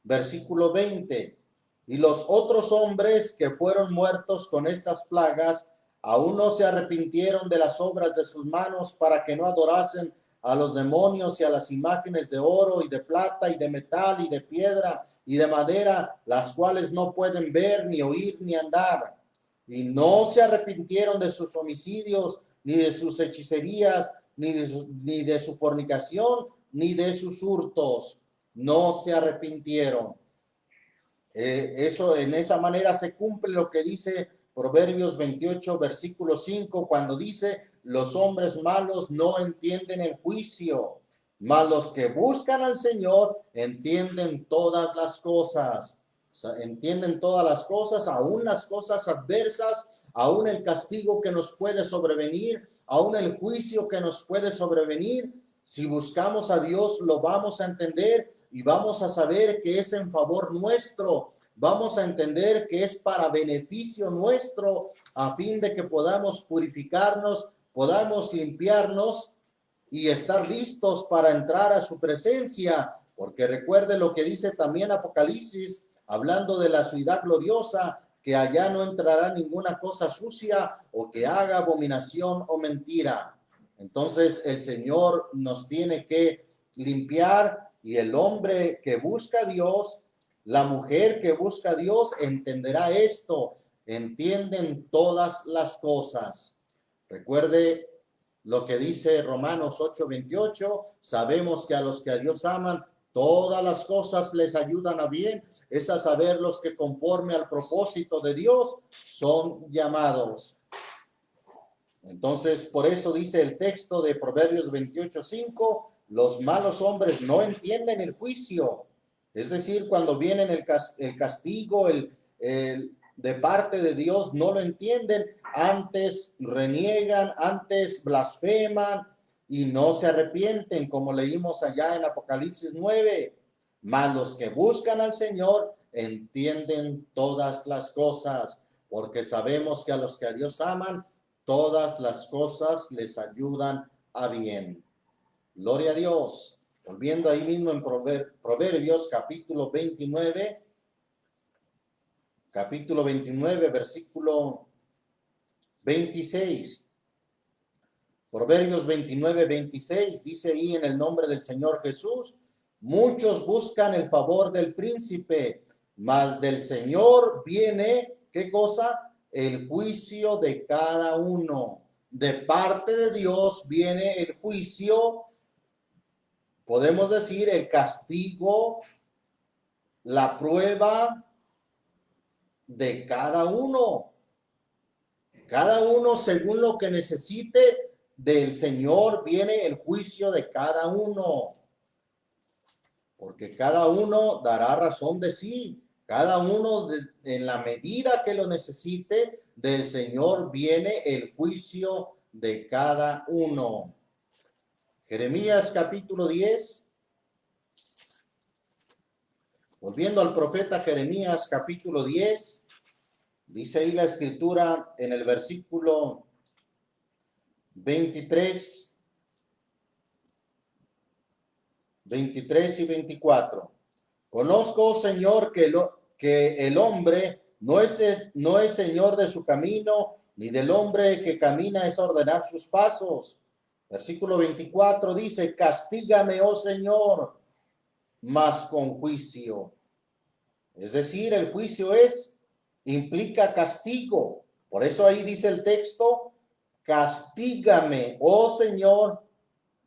[SPEAKER 1] versículo 20. Y los otros hombres que fueron muertos con estas plagas, aún no se arrepintieron de las obras de sus manos para que no adorasen a los demonios y a las imágenes de oro y de plata y de metal y de piedra y de madera, las cuales no pueden ver, ni oír, ni andar. Y no se arrepintieron de sus homicidios, ni de sus hechicerías, ni de su fornicación, ni de sus hurtos. No se arrepintieron. Eso, en esa manera se cumple lo que dice Proverbios 28, versículo 5, cuando dice, los hombres malos no entienden el juicio, mas los que buscan al Señor entienden todas las cosas. O sea, entienden todas las cosas, aún las cosas adversas, aún el castigo que nos puede sobrevenir, aún el juicio que nos puede sobrevenir. Si buscamos a Dios, lo vamos a entender y vamos a saber que es en favor nuestro. Vamos a entender que es para beneficio nuestro, a fin de que podamos purificarnos, podamos limpiarnos y estar listos para entrar a su presencia. Porque recuerde lo que dice también Apocalipsis, hablando de la ciudad gloriosa, que allá no entrará ninguna cosa sucia o que haga abominación o mentira. Entonces el Señor nos tiene que limpiar, y el hombre que busca a Dios, la mujer que busca a Dios entenderá esto, entienden todas las cosas. Recuerde lo que dice Romanos 8:28, sabemos que a los que a Dios aman, todas las cosas les ayudan a bien, es a saber los que conforme al propósito de Dios son llamados. Entonces, por eso dice el texto de Proverbios 28:5, los malos hombres no entienden el juicio. Es decir, cuando viene el castigo, de parte de Dios, no lo entienden, antes reniegan, antes blasfeman y no se arrepienten, como leímos allá en Apocalipsis 9. Mas los que buscan al Señor entienden todas las cosas, porque sabemos que a los que a Dios aman, todas las cosas les ayudan a bien. Gloria a Dios. Volviendo ahí mismo en Proverbios capítulo 29, versículo 26. Proverbios 29, 26 dice ahí en el nombre del Señor Jesús, muchos buscan el favor del príncipe, mas del Señor viene, ¿qué cosa? El juicio de cada uno. De parte de Dios viene el juicio, podemos decir el castigo, la prueba de cada uno. Cada uno según lo que necesite del Señor viene el juicio de cada uno, porque cada uno dará razón de sí, cada uno en la medida que lo necesite, del Señor viene el juicio de cada uno. Jeremías capítulo 10. Volviendo al profeta Jeremías capítulo 10, dice ahí la escritura en el versículo 23 y 24. Conozco, Señor, que el hombre no es señor de su camino, ni del hombre que camina es ordenar sus pasos. Versículo 24 dice, castígame, oh Señor, mas con juicio. Es decir, el juicio implica castigo. Por eso ahí dice el texto, castígame, oh Señor,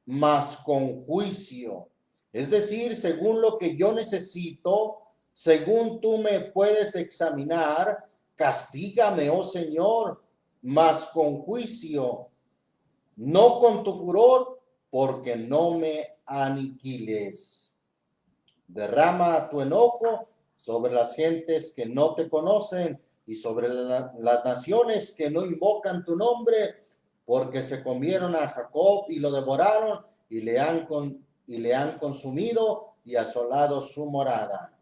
[SPEAKER 1] mas con juicio. Es decir, según lo que yo necesito, según tú me puedes examinar, castígame, oh Señor, mas con juicio, no con tu furor, porque no me aniquiles. Derrama tu enojo sobre las gentes que no te conocen y sobre las naciones que no invocan tu nombre, porque se comieron a Jacob y lo devoraron y le han consumido y asolado su morada.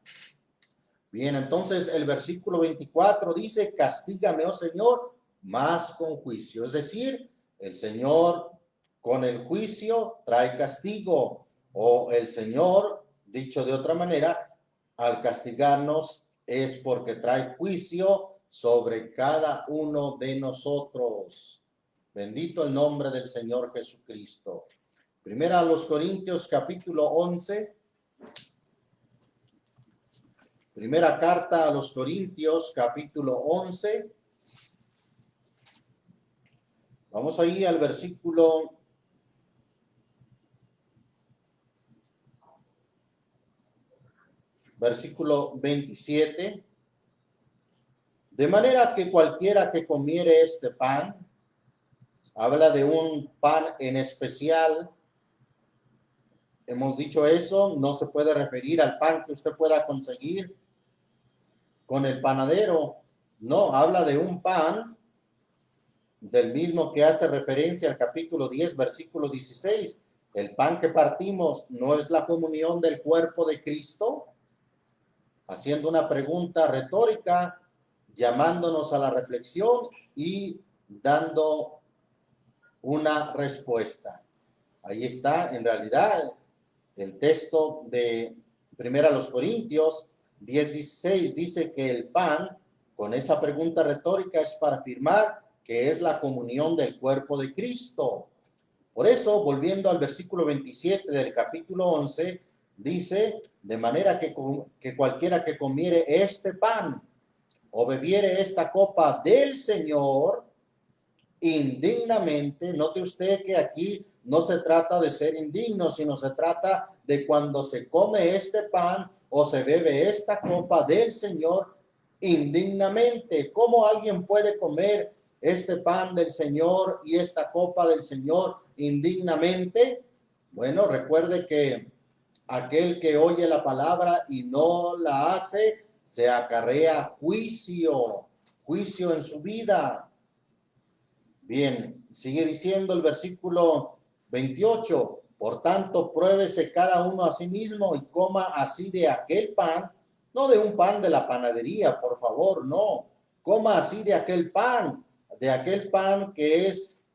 [SPEAKER 1] Bien, entonces el versículo 24 dice, castígame, oh Señor, mas con juicio. Es decir, el Señor con el juicio trae castigo, o el Señor, dicho de otra manera, al castigarnos es porque trae juicio sobre cada uno de nosotros. Bendito el nombre del Señor Jesucristo. Primera a los Corintios capítulo 11. Primera carta a los Corintios capítulo 11. Vamos ahí al versículo 27. De manera que cualquiera que comiere este pan, habla de un pan en especial. Hemos dicho eso, no se puede referir al pan que usted pueda conseguir con el panadero. No, habla de un pan del mismo que hace referencia al capítulo 10, versículo 16. El pan que partimos no es la comunión del cuerpo de Cristo. Haciendo una pregunta retórica, llamándonos a la reflexión y dando una respuesta. Ahí está, en realidad, el texto de 1 Corintios 10:16 dice que el pan, con esa pregunta retórica, es para afirmar que es la comunión del cuerpo de Cristo. Por eso, volviendo al versículo 27 del capítulo 11, dice, de manera que cualquiera que comiere este pan o bebiere esta copa del Señor indignamente, note usted que aquí no se trata de ser indigno, sino se trata de cuando se come este pan o se bebe esta copa del Señor indignamente. ¿Cómo alguien puede comer este pan del Señor y esta copa del Señor indignamente? Bueno, recuerde que aquel que oye la palabra y no la hace, se acarrea juicio en su vida. Bien, sigue diciendo el versículo 28, por tanto, pruébese cada uno a sí mismo y coma así de aquel pan, no de un pan de la panadería, por favor, no, coma así de aquel pan que es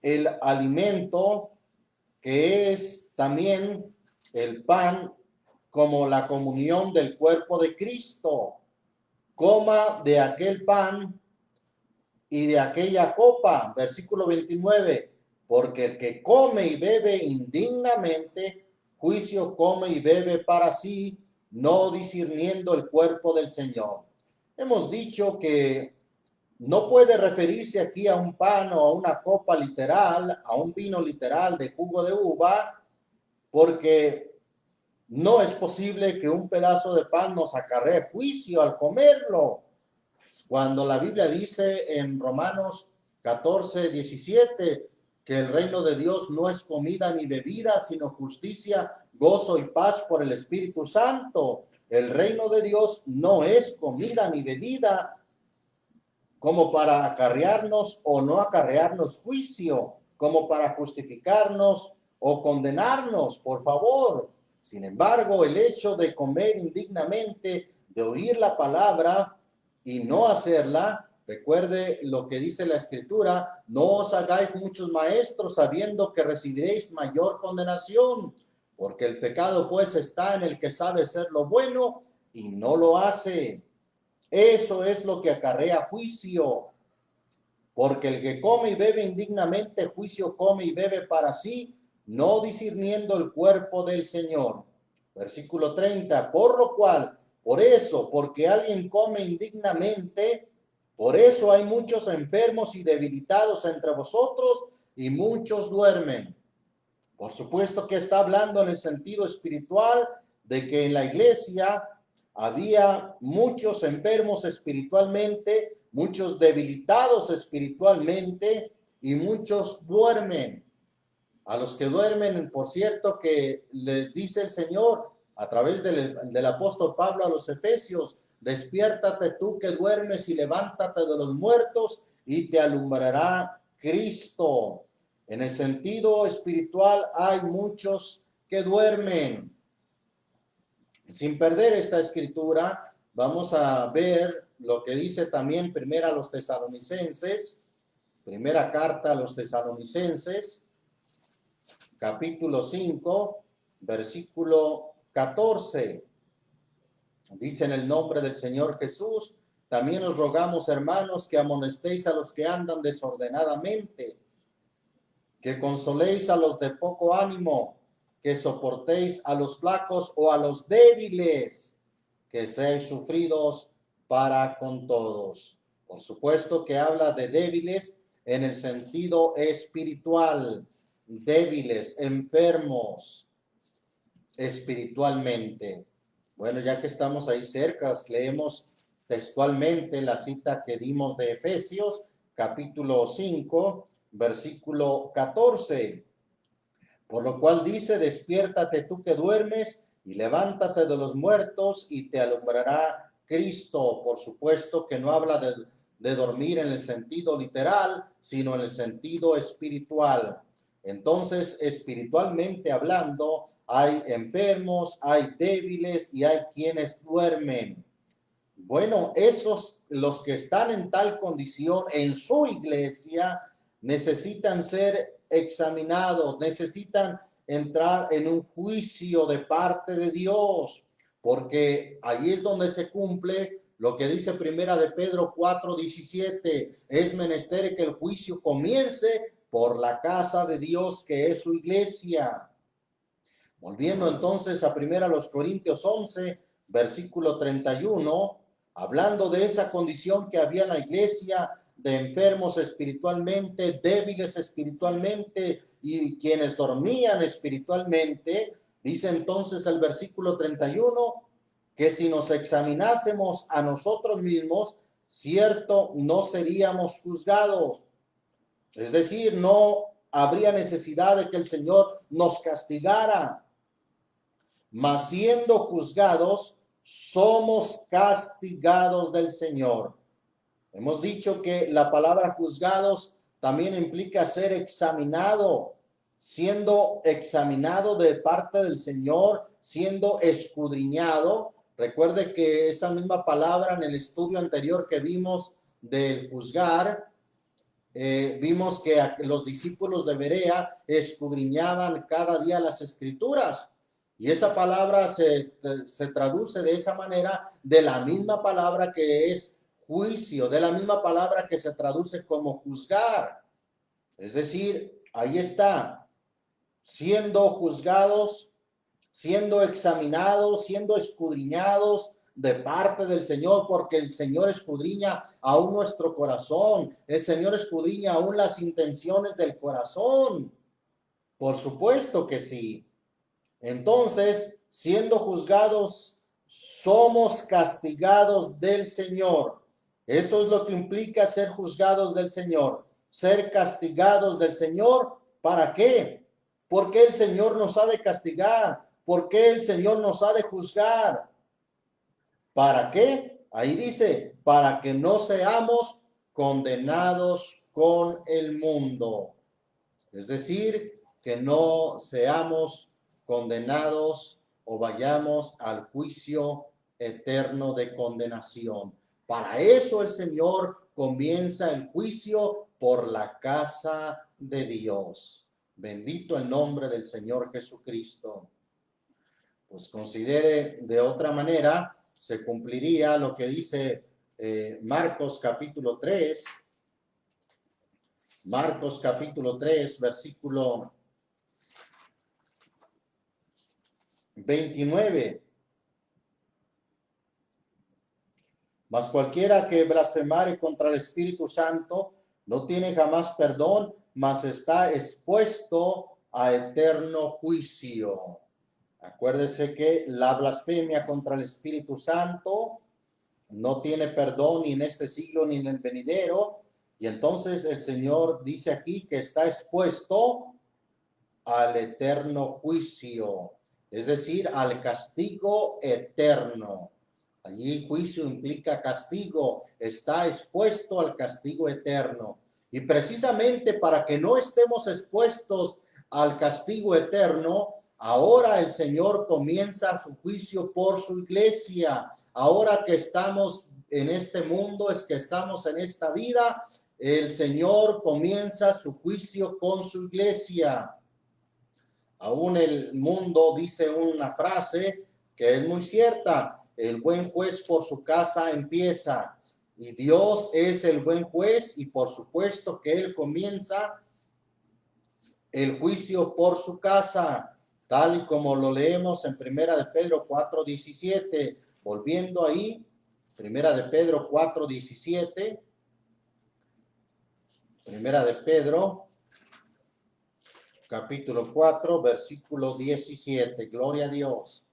[SPEAKER 1] el alimento, que es también el pan como la comunión del cuerpo de Cristo. Coma de aquel pan y de aquella copa, versículo 29, porque el que come y bebe indignamente, juicio come y bebe para sí, no discerniendo el cuerpo del Señor. Hemos dicho que no puede referirse aquí a un pan o a una copa literal, a un vino literal de jugo de uva, porque no es posible que un pedazo de pan nos acarree juicio al comerlo. Cuando la Biblia dice en Romanos 14:17, que el reino de Dios no es comida ni bebida, sino justicia, gozo y paz por el Espíritu Santo. El reino de Dios no es comida ni bebida como para acarrearnos o no acarrearnos juicio, como para justificarnos o condenarnos, por favor. Sin embargo, el hecho de comer indignamente, de oír la palabra y no hacerla, recuerde lo que dice la Escritura: no os hagáis muchos maestros, sabiendo que recibiréis mayor condenación, porque el pecado pues está en el que sabe hacer lo bueno y no lo hace. Eso es lo que acarrea juicio, porque el que come y bebe indignamente, juicio come y bebe para sí, no discerniendo el cuerpo del Señor. Versículo 30, por lo cual, por eso, porque alguien come indignamente, por eso hay muchos enfermos y debilitados entre vosotros, y muchos duermen. Por supuesto que está hablando en el sentido espiritual de que en la iglesia había muchos enfermos espiritualmente, muchos debilitados espiritualmente y muchos duermen. A los que duermen, por cierto, que les dice el Señor a través del apóstol Pablo a los Efesios: despiértate tú que duermes y levántate de los muertos y te alumbrará Cristo. En el sentido espiritual hay muchos que duermen. Sin perder esta escritura, vamos a ver lo que dice también primera a los Tesalonicenses, primera carta a los Tesalonicenses, capítulo 5, versículo 14. Dice: en el nombre del Señor Jesús, también os rogamos, hermanos, que amonestéis a los que andan desordenadamente, que consoléis a los de poco ánimo, que soportéis a los flacos o a los débiles, que seáis sufridos para con todos. Por supuesto que habla de débiles en el sentido espiritual, débiles, enfermos espiritualmente. Bueno, ya que estamos ahí cerca, leemos textualmente la cita que dimos de Efesios, capítulo 5, versículo 14. Por lo cual dice: despiértate tú que duermes y levántate de los muertos y te alumbrará Cristo. Por supuesto que no habla de dormir en el sentido literal, sino en el sentido espiritual. Entonces, espiritualmente hablando, hay enfermos, hay débiles y hay quienes duermen. Bueno, esos, los que están en tal condición en su iglesia, necesitan ser examinados, necesitan entrar en un juicio de parte de Dios, porque ahí es donde se cumple lo que dice primera de Pedro 4:17: es menester que el juicio comience por la casa de Dios, que es su iglesia. Volviendo entonces a primera los Corintios 11, versículo 31, hablando de esa condición que había en la iglesia, de enfermos espiritualmente, débiles espiritualmente y quienes dormían espiritualmente, dice entonces el versículo 31, que si nos examinásemos a nosotros mismos, cierto, no seríamos juzgados. Es decir, no habría necesidad de que el Señor nos castigara, mas siendo juzgados, somos castigados del Señor. Hemos dicho que la palabra juzgados también implica ser examinado, siendo examinado de parte del Señor, siendo escudriñado. Recuerde que esa misma palabra en el estudio anterior que vimos del juzgar, vimos que los discípulos de Berea escudriñaban cada día las escrituras. Y esa palabra se traduce de esa manera, de la misma palabra que es juicio, de la misma palabra que se traduce como juzgar. Es decir, ahí está, siendo juzgados, siendo examinados, siendo escudriñados de parte del Señor, porque el Señor escudriña aún nuestro corazón, el Señor escudriña aún las intenciones del corazón. Por supuesto que sí. Entonces, siendo juzgados, somos castigados del Señor. Eso es lo que implica ser juzgados del Señor. ser castigados del Señor. ¿Para qué? ¿Por qué el Señor nos ha de castigar? ¿Por qué el Señor nos ha de juzgar? ¿Para qué? Ahí dice, para que no seamos condenados con el mundo. Es decir, que no seamos condenados o vayamos al juicio eterno de condenación. Para eso el Señor comienza el juicio por la casa de Dios. Bendito el nombre del Señor Jesucristo. Pues considere de otra manera, se cumpliría lo que dice Marcos capítulo 3. Marcos capítulo 3, versículo 29. Mas cualquiera que blasfemare contra el Espíritu Santo no tiene jamás perdón, mas está expuesto a eterno juicio. Acuérdese que la blasfemia contra el Espíritu Santo no tiene perdón ni en este siglo ni en el venidero. Y entonces el Señor dice aquí que está expuesto al eterno juicio, es decir, al castigo eterno. Allí juicio implica castigo, está expuesto al castigo eterno. Y precisamente para que no estemos expuestos al castigo eterno, ahora el Señor comienza su juicio por su iglesia. Ahora que estamos en este mundo, es que estamos en esta vida, el Señor comienza su juicio con su iglesia. Aún el mundo dice una frase que es muy cierta: el buen juez por su casa empieza. Y Dios es el buen juez y por supuesto que Él comienza el juicio por su casa, tal y como lo leemos en Primera de Pedro 4:17. Volviendo ahí, Primera de Pedro 4:17. Primera de Pedro, capítulo 4, versículo 17. Gloria a Dios.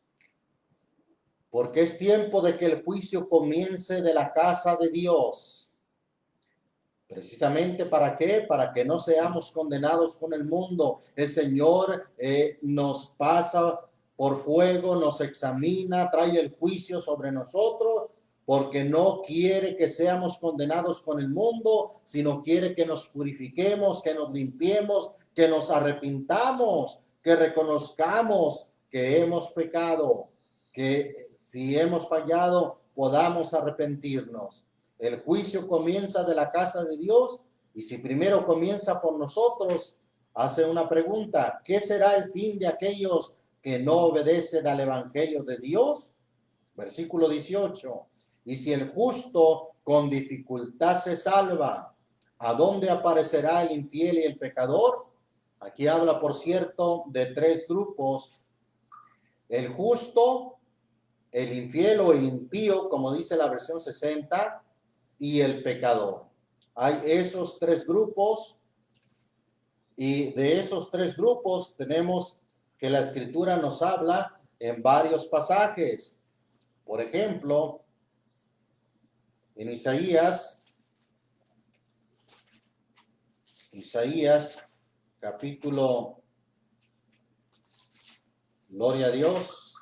[SPEAKER 1] Porque es tiempo de que el juicio comience de la casa de Dios. Precisamente ¿para qué? Para que no seamos condenados con el mundo. El Señor nos pasa por fuego, nos examina, trae el juicio sobre nosotros, porque no quiere que seamos condenados con el mundo, sino quiere que nos purifiquemos, que nos limpiemos, que nos arrepintamos, que reconozcamos que hemos pecado, que si hemos fallado podamos arrepentirnos. El juicio comienza de la casa de Dios, y si primero comienza por nosotros, hace una pregunta: ¿qué será el fin de aquellos que no obedecen al evangelio de Dios? Versículo 18. Y si el justo con dificultad se salva, ¿a dónde aparecerá el infiel y el pecador? Aquí habla, por cierto, de tres grupos: el justo, el infiel o el impío, como dice la versión 60, y el pecador. Hay esos tres grupos, y de esos tres grupos tenemos que la Escritura nos habla en varios pasajes. Por ejemplo, en Isaías capítulo, gloria a Dios,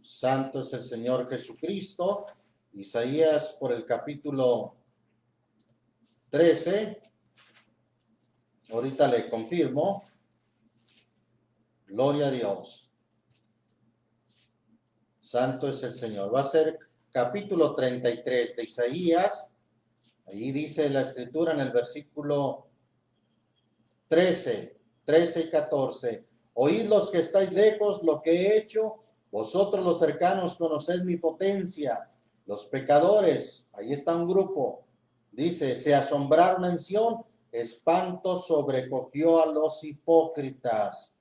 [SPEAKER 1] santo es el Señor Jesucristo. Isaías por el capítulo 13, ahorita le confirmo, gloria a Dios, santo es el Señor. Va a ser capítulo 33 de Isaías. Ahí dice la Escritura en el versículo 13 y 14: oíd los que estáis lejos lo que he hecho, vosotros los cercanos conoced mi potencia. Los pecadores, ahí está un grupo, dice, se asombraron en Sión, espanto sobrecogió a los hipócritas.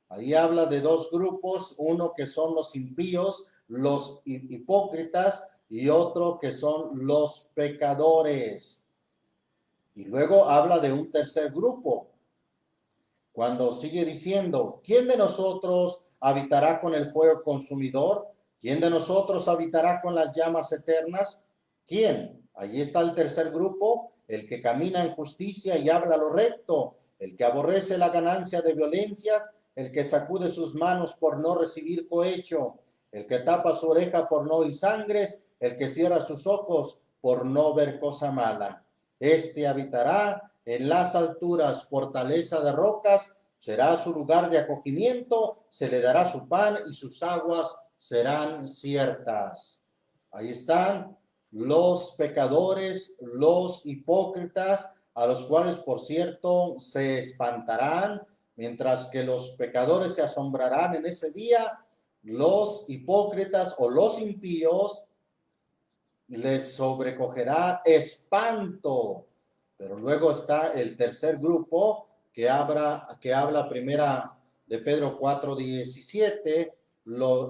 [SPEAKER 1] Ahí habla de dos grupos: uno que son los impíos, los hipócritas, y otro que son los pecadores. Y luego habla de un tercer grupo, cuando sigue diciendo: ¿quién de nosotros habitará con el fuego consumidor? ¿Quién de nosotros habitará con las llamas eternas? ¿Quién? Allí está el tercer grupo, el que camina en justicia y habla lo recto, el que aborrece la ganancia de violencias, el que sacude sus manos por no recibir cohecho, el que tapa su oreja por no oír sangres, el que cierra sus ojos por no ver cosa mala. Este habitará en las alturas, fortaleza de rocas, será su lugar de acogimiento, se le dará su pan y sus aguas serán ciertas. Ahí están los pecadores, los hipócritas, a los cuales, por cierto, se espantarán, mientras que los pecadores se asombrarán en ese día, los hipócritas o los impíos les sobrecogerá espanto. Pero luego está el tercer grupo que habla primera de Pedro 4:17,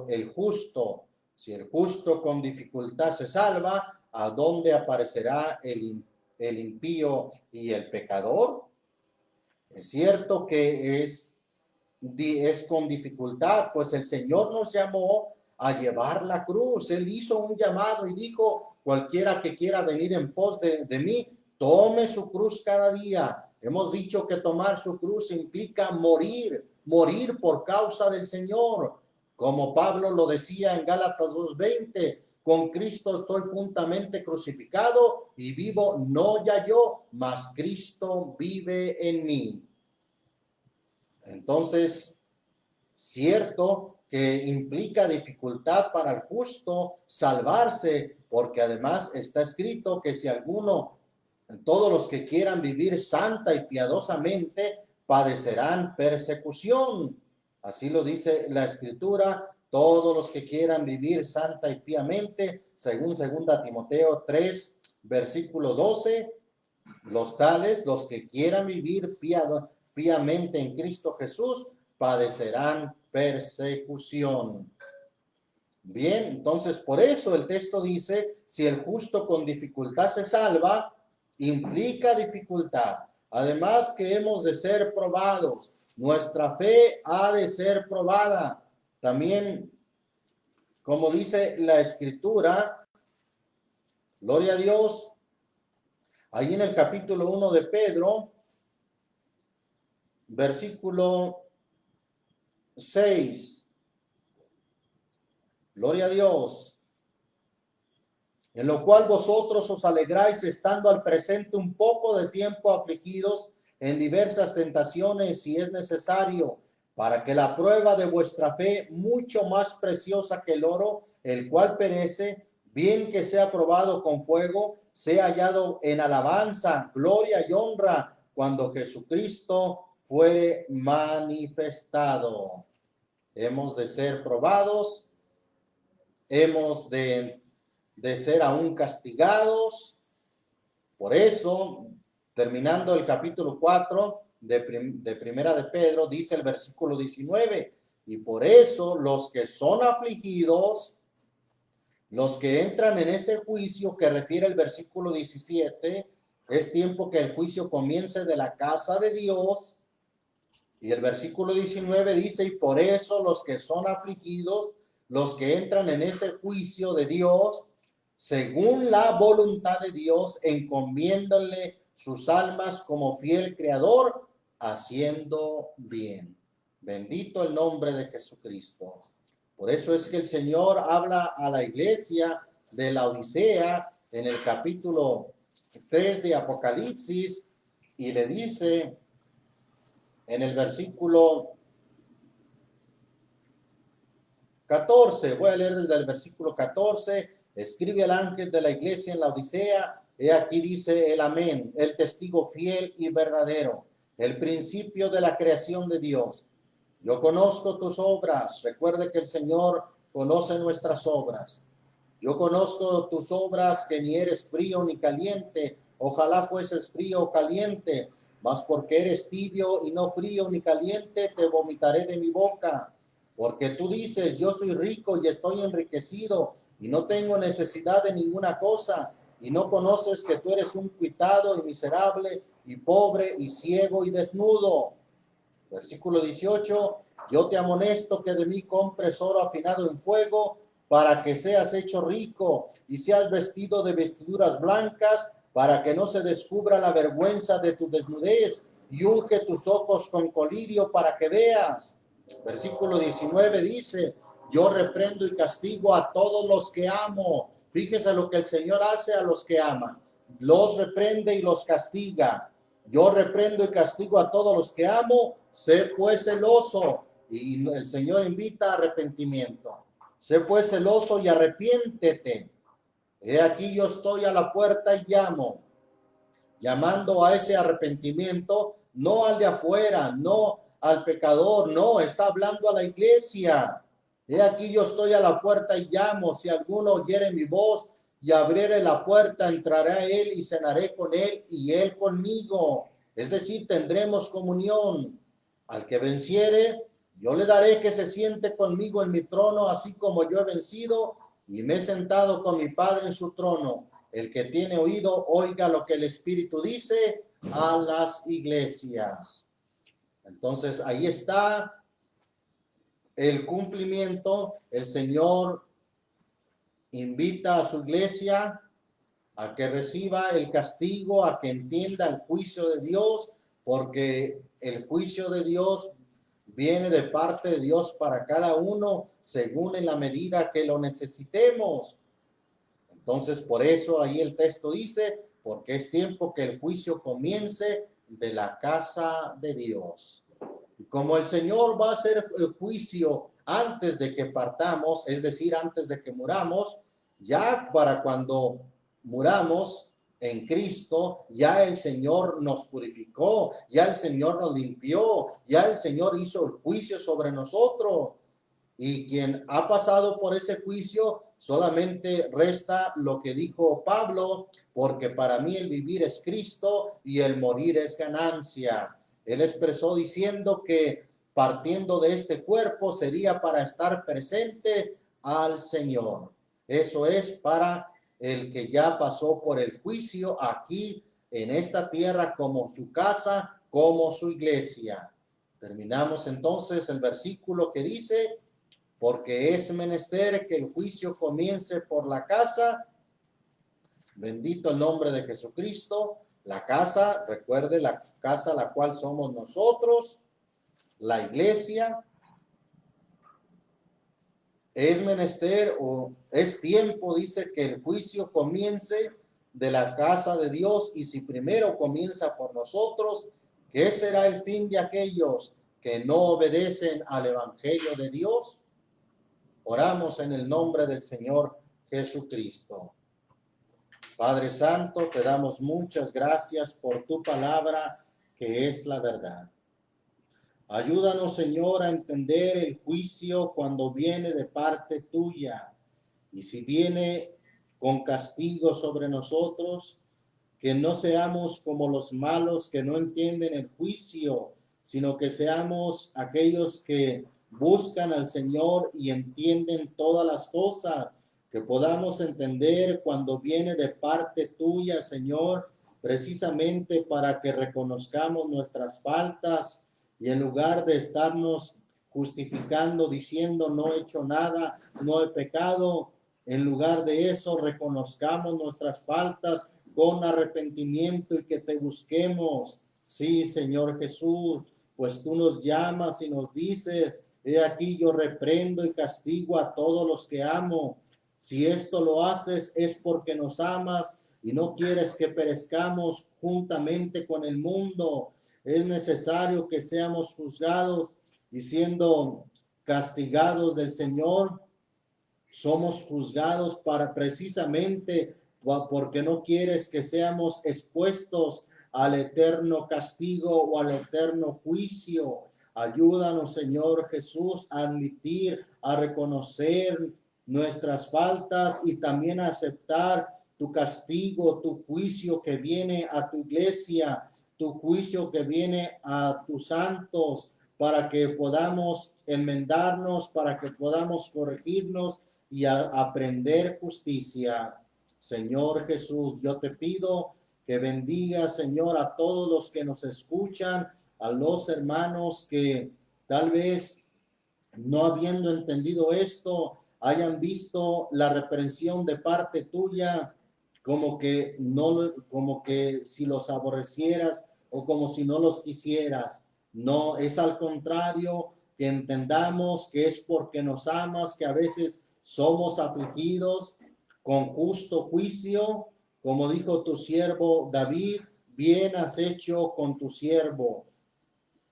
[SPEAKER 1] el justo. Si el justo con dificultad se salva, ¿a dónde aparecerá el impío y el pecador? Es cierto que es con dificultad, pues el Señor nos llamó a llevar la cruz. Él hizo un llamado y dijo, cualquiera que quiera venir en pos de mí, tome su cruz cada día. Hemos dicho que tomar su cruz implica morir por causa del Señor. Como Pablo lo decía en Gálatas 2:20, con Cristo estoy juntamente crucificado y vivo no ya yo, mas Cristo vive en mí. Entonces, cierto que implica dificultad para el justo salvarse, porque además está escrito que si alguno, todos los que quieran vivir santa y piadosamente, padecerán persecución. Así lo dice la Escritura, todos los que quieran vivir santa y piamente, según 2 Timoteo 3, versículo 12, los tales, los que quieran vivir piamente en Cristo Jesús, padecerán persecución. Bien, entonces por eso el texto dice, si el justo con dificultad se salva, implica dificultad. Además que hemos de ser probados, nuestra fe ha de ser probada. También, como dice la Escritura, gloria a Dios, ahí en el capítulo 1 de Pedro, versículo 6. Gloria a Dios. En lo cual vosotros os alegráis estando al presente un poco de tiempo afligidos en diversas tentaciones, si es necesario, para que la prueba de vuestra fe, mucho más preciosa que el oro, el cual perece, bien que sea probado con fuego, sea hallado en alabanza, gloria y honra, cuando Jesucristo fuere manifestado. Hemos de ser probados, hemos de ser aún castigados. Por eso, terminando el capítulo 4 de Primera de Pedro, dice el versículo 19, y por eso los que son afligidos, los que entran en ese juicio que refiere el versículo 17, es tiempo que el juicio comience de la casa de Dios. Y el versículo 19 dice, y por eso los que son afligidos, los que entran en ese juicio de Dios, según la voluntad de Dios, encomiéndanle sus almas como fiel creador, haciendo bien. Bendito el nombre de Jesucristo. Por eso es que el Señor habla a la iglesia de la Odisea en el capítulo 3 de Apocalipsis y le dice en el versículo 14, voy a leer desde el versículo 14, escribe el ángel de la iglesia en la Odisea, he aquí dice el amén, el testigo fiel y verdadero, el principio de la creación de Dios. Yo conozco tus obras, recuerde que el Señor conoce nuestras obras. Yo conozco tus obras, que ni eres frío ni caliente, ojalá fueses frío o caliente, mas porque eres tibio y no frío ni caliente, te vomitaré de mi boca. Porque tú dices, yo soy rico y estoy enriquecido y no tengo necesidad de ninguna cosa, y no conoces que tú eres un cuitado y miserable y pobre y ciego y desnudo. Versículo 18, yo te amonesto que de mí compres oro afinado en fuego, para que seas hecho rico, y seas vestido de vestiduras blancas, para que no se descubra la vergüenza de tu desnudez, y unge tus ojos con colirio para que veas. Versículo 19 dice, yo reprendo y castigo a todos los que amo. Fíjese lo que el Señor hace a los que aman. Los reprende y los castiga. Yo reprendo y castigo a todos los que amo. Sé pues celoso. Y el Señor invita a arrepentimiento. Sé pues celoso y arrepiéntete. He aquí yo estoy a la puerta y llamo. Llamando a ese arrepentimiento, no al de afuera, no al pecador, no, está hablando a la iglesia. He aquí yo estoy a la puerta y llamo. Si alguno oyere mi voz y abriere la puerta, entraré a él y cenaré con él y él conmigo. Es decir, tendremos comunión. Al que venciere, yo le daré que se siente conmigo en mi trono, así como yo he vencido y me he sentado con mi Padre en su trono. El que tiene oído, oiga lo que el Espíritu dice a las iglesias. Entonces, ahí está el cumplimiento. El Señor invita a su iglesia a que reciba el castigo, a que entienda el juicio de Dios, porque el juicio de Dios viene de parte de Dios para cada uno, según en la medida que lo necesitemos. Entonces, por eso ahí el texto dice, porque es tiempo que el juicio comience de la casa de Dios. Y como el Señor va a hacer el juicio antes de que partamos, es decir, antes de que muramos, ya para cuando muramos en Cristo, ya el Señor nos purificó, ya el Señor nos limpió, ya el Señor hizo el juicio sobre nosotros. Y quien ha pasado por ese juicio, solamente resta lo que dijo Pablo, porque para mí el vivir es Cristo y el morir es ganancia. Él expresó diciendo que partiendo de este cuerpo sería para estar presente al Señor. Eso es para el que ya pasó por el juicio aquí en esta tierra como su casa, como su iglesia. Terminamos entonces el versículo que dice, porque es menester que el juicio comience por la casa. Bendito el nombre de Jesucristo. La casa, recuerde, la casa la cual somos nosotros, la iglesia. Es menester o es tiempo, dice, que el juicio comience de la casa de Dios, y si primero comienza por nosotros, ¿qué será el fin de aquellos que no obedecen al evangelio de Dios? Oramos en el nombre del Señor Jesucristo. Padre Santo, te damos muchas gracias por tu palabra, que es la verdad. Ayúdanos, Señor, a entender el juicio cuando viene de parte tuya. Y si viene con castigo sobre nosotros, que no seamos como los malos que no entienden el juicio, sino que seamos aquellos que buscan al Señor y entienden todas las cosas, que podamos entender cuando viene de parte tuya, Señor, precisamente para que reconozcamos nuestras faltas y en lugar de estarnos justificando, diciendo no he hecho nada, no he pecado, en lugar de eso reconozcamos nuestras faltas con arrepentimiento y que te busquemos. Sí, Señor Jesús, pues tú nos llamas y nos dices, he aquí yo reprendo y castigo a todos los que amo. Si esto lo haces es porque nos amas y no quieres que perezcamos juntamente con el mundo. Es necesario que seamos juzgados y siendo castigados del Señor, somos juzgados para precisamente porque no quieres que seamos expuestos al eterno castigo o al eterno juicio. Ayúdanos, Señor Jesús, a admitir, a reconocer nuestras faltas y también a aceptar tu castigo, tu juicio que viene a tu iglesia, tu juicio que viene a tus santos, para que podamos enmendarnos, para que podamos corregirnos y aprender justicia. Señor Jesús, yo te pido que bendiga, Señor, a todos los que nos escuchan, a los hermanos que tal vez no habiendo entendido esto, hayan visto la reprensión de parte tuya como que no, como que si los aborrecieras o como si no los quisieras. No, es al contrario, que entendamos que es porque nos amas, que a veces somos afligidos con justo juicio, como dijo tu siervo David, bien has hecho con tu siervo,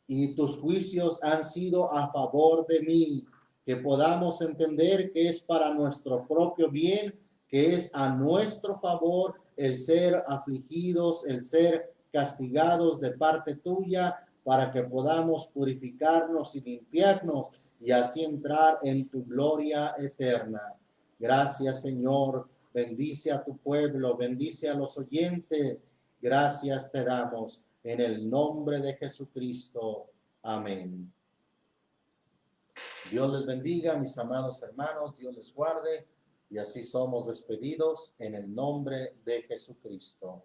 [SPEAKER 1] y tus juicios han sido a favor de mí, que podamos entender que es para nuestro propio bien, que es a nuestro favor el ser afligidos, el ser castigados de parte tuya, para que podamos purificarnos y limpiarnos y así entrar en tu gloria eterna. Gracias, Señor. Bendice a tu pueblo, bendice a los oyentes. Gracias te damos en el nombre de Jesucristo. Amén. Dios les bendiga, mis amados hermanos, Dios les guarde, y así somos despedidos en el nombre de Jesucristo.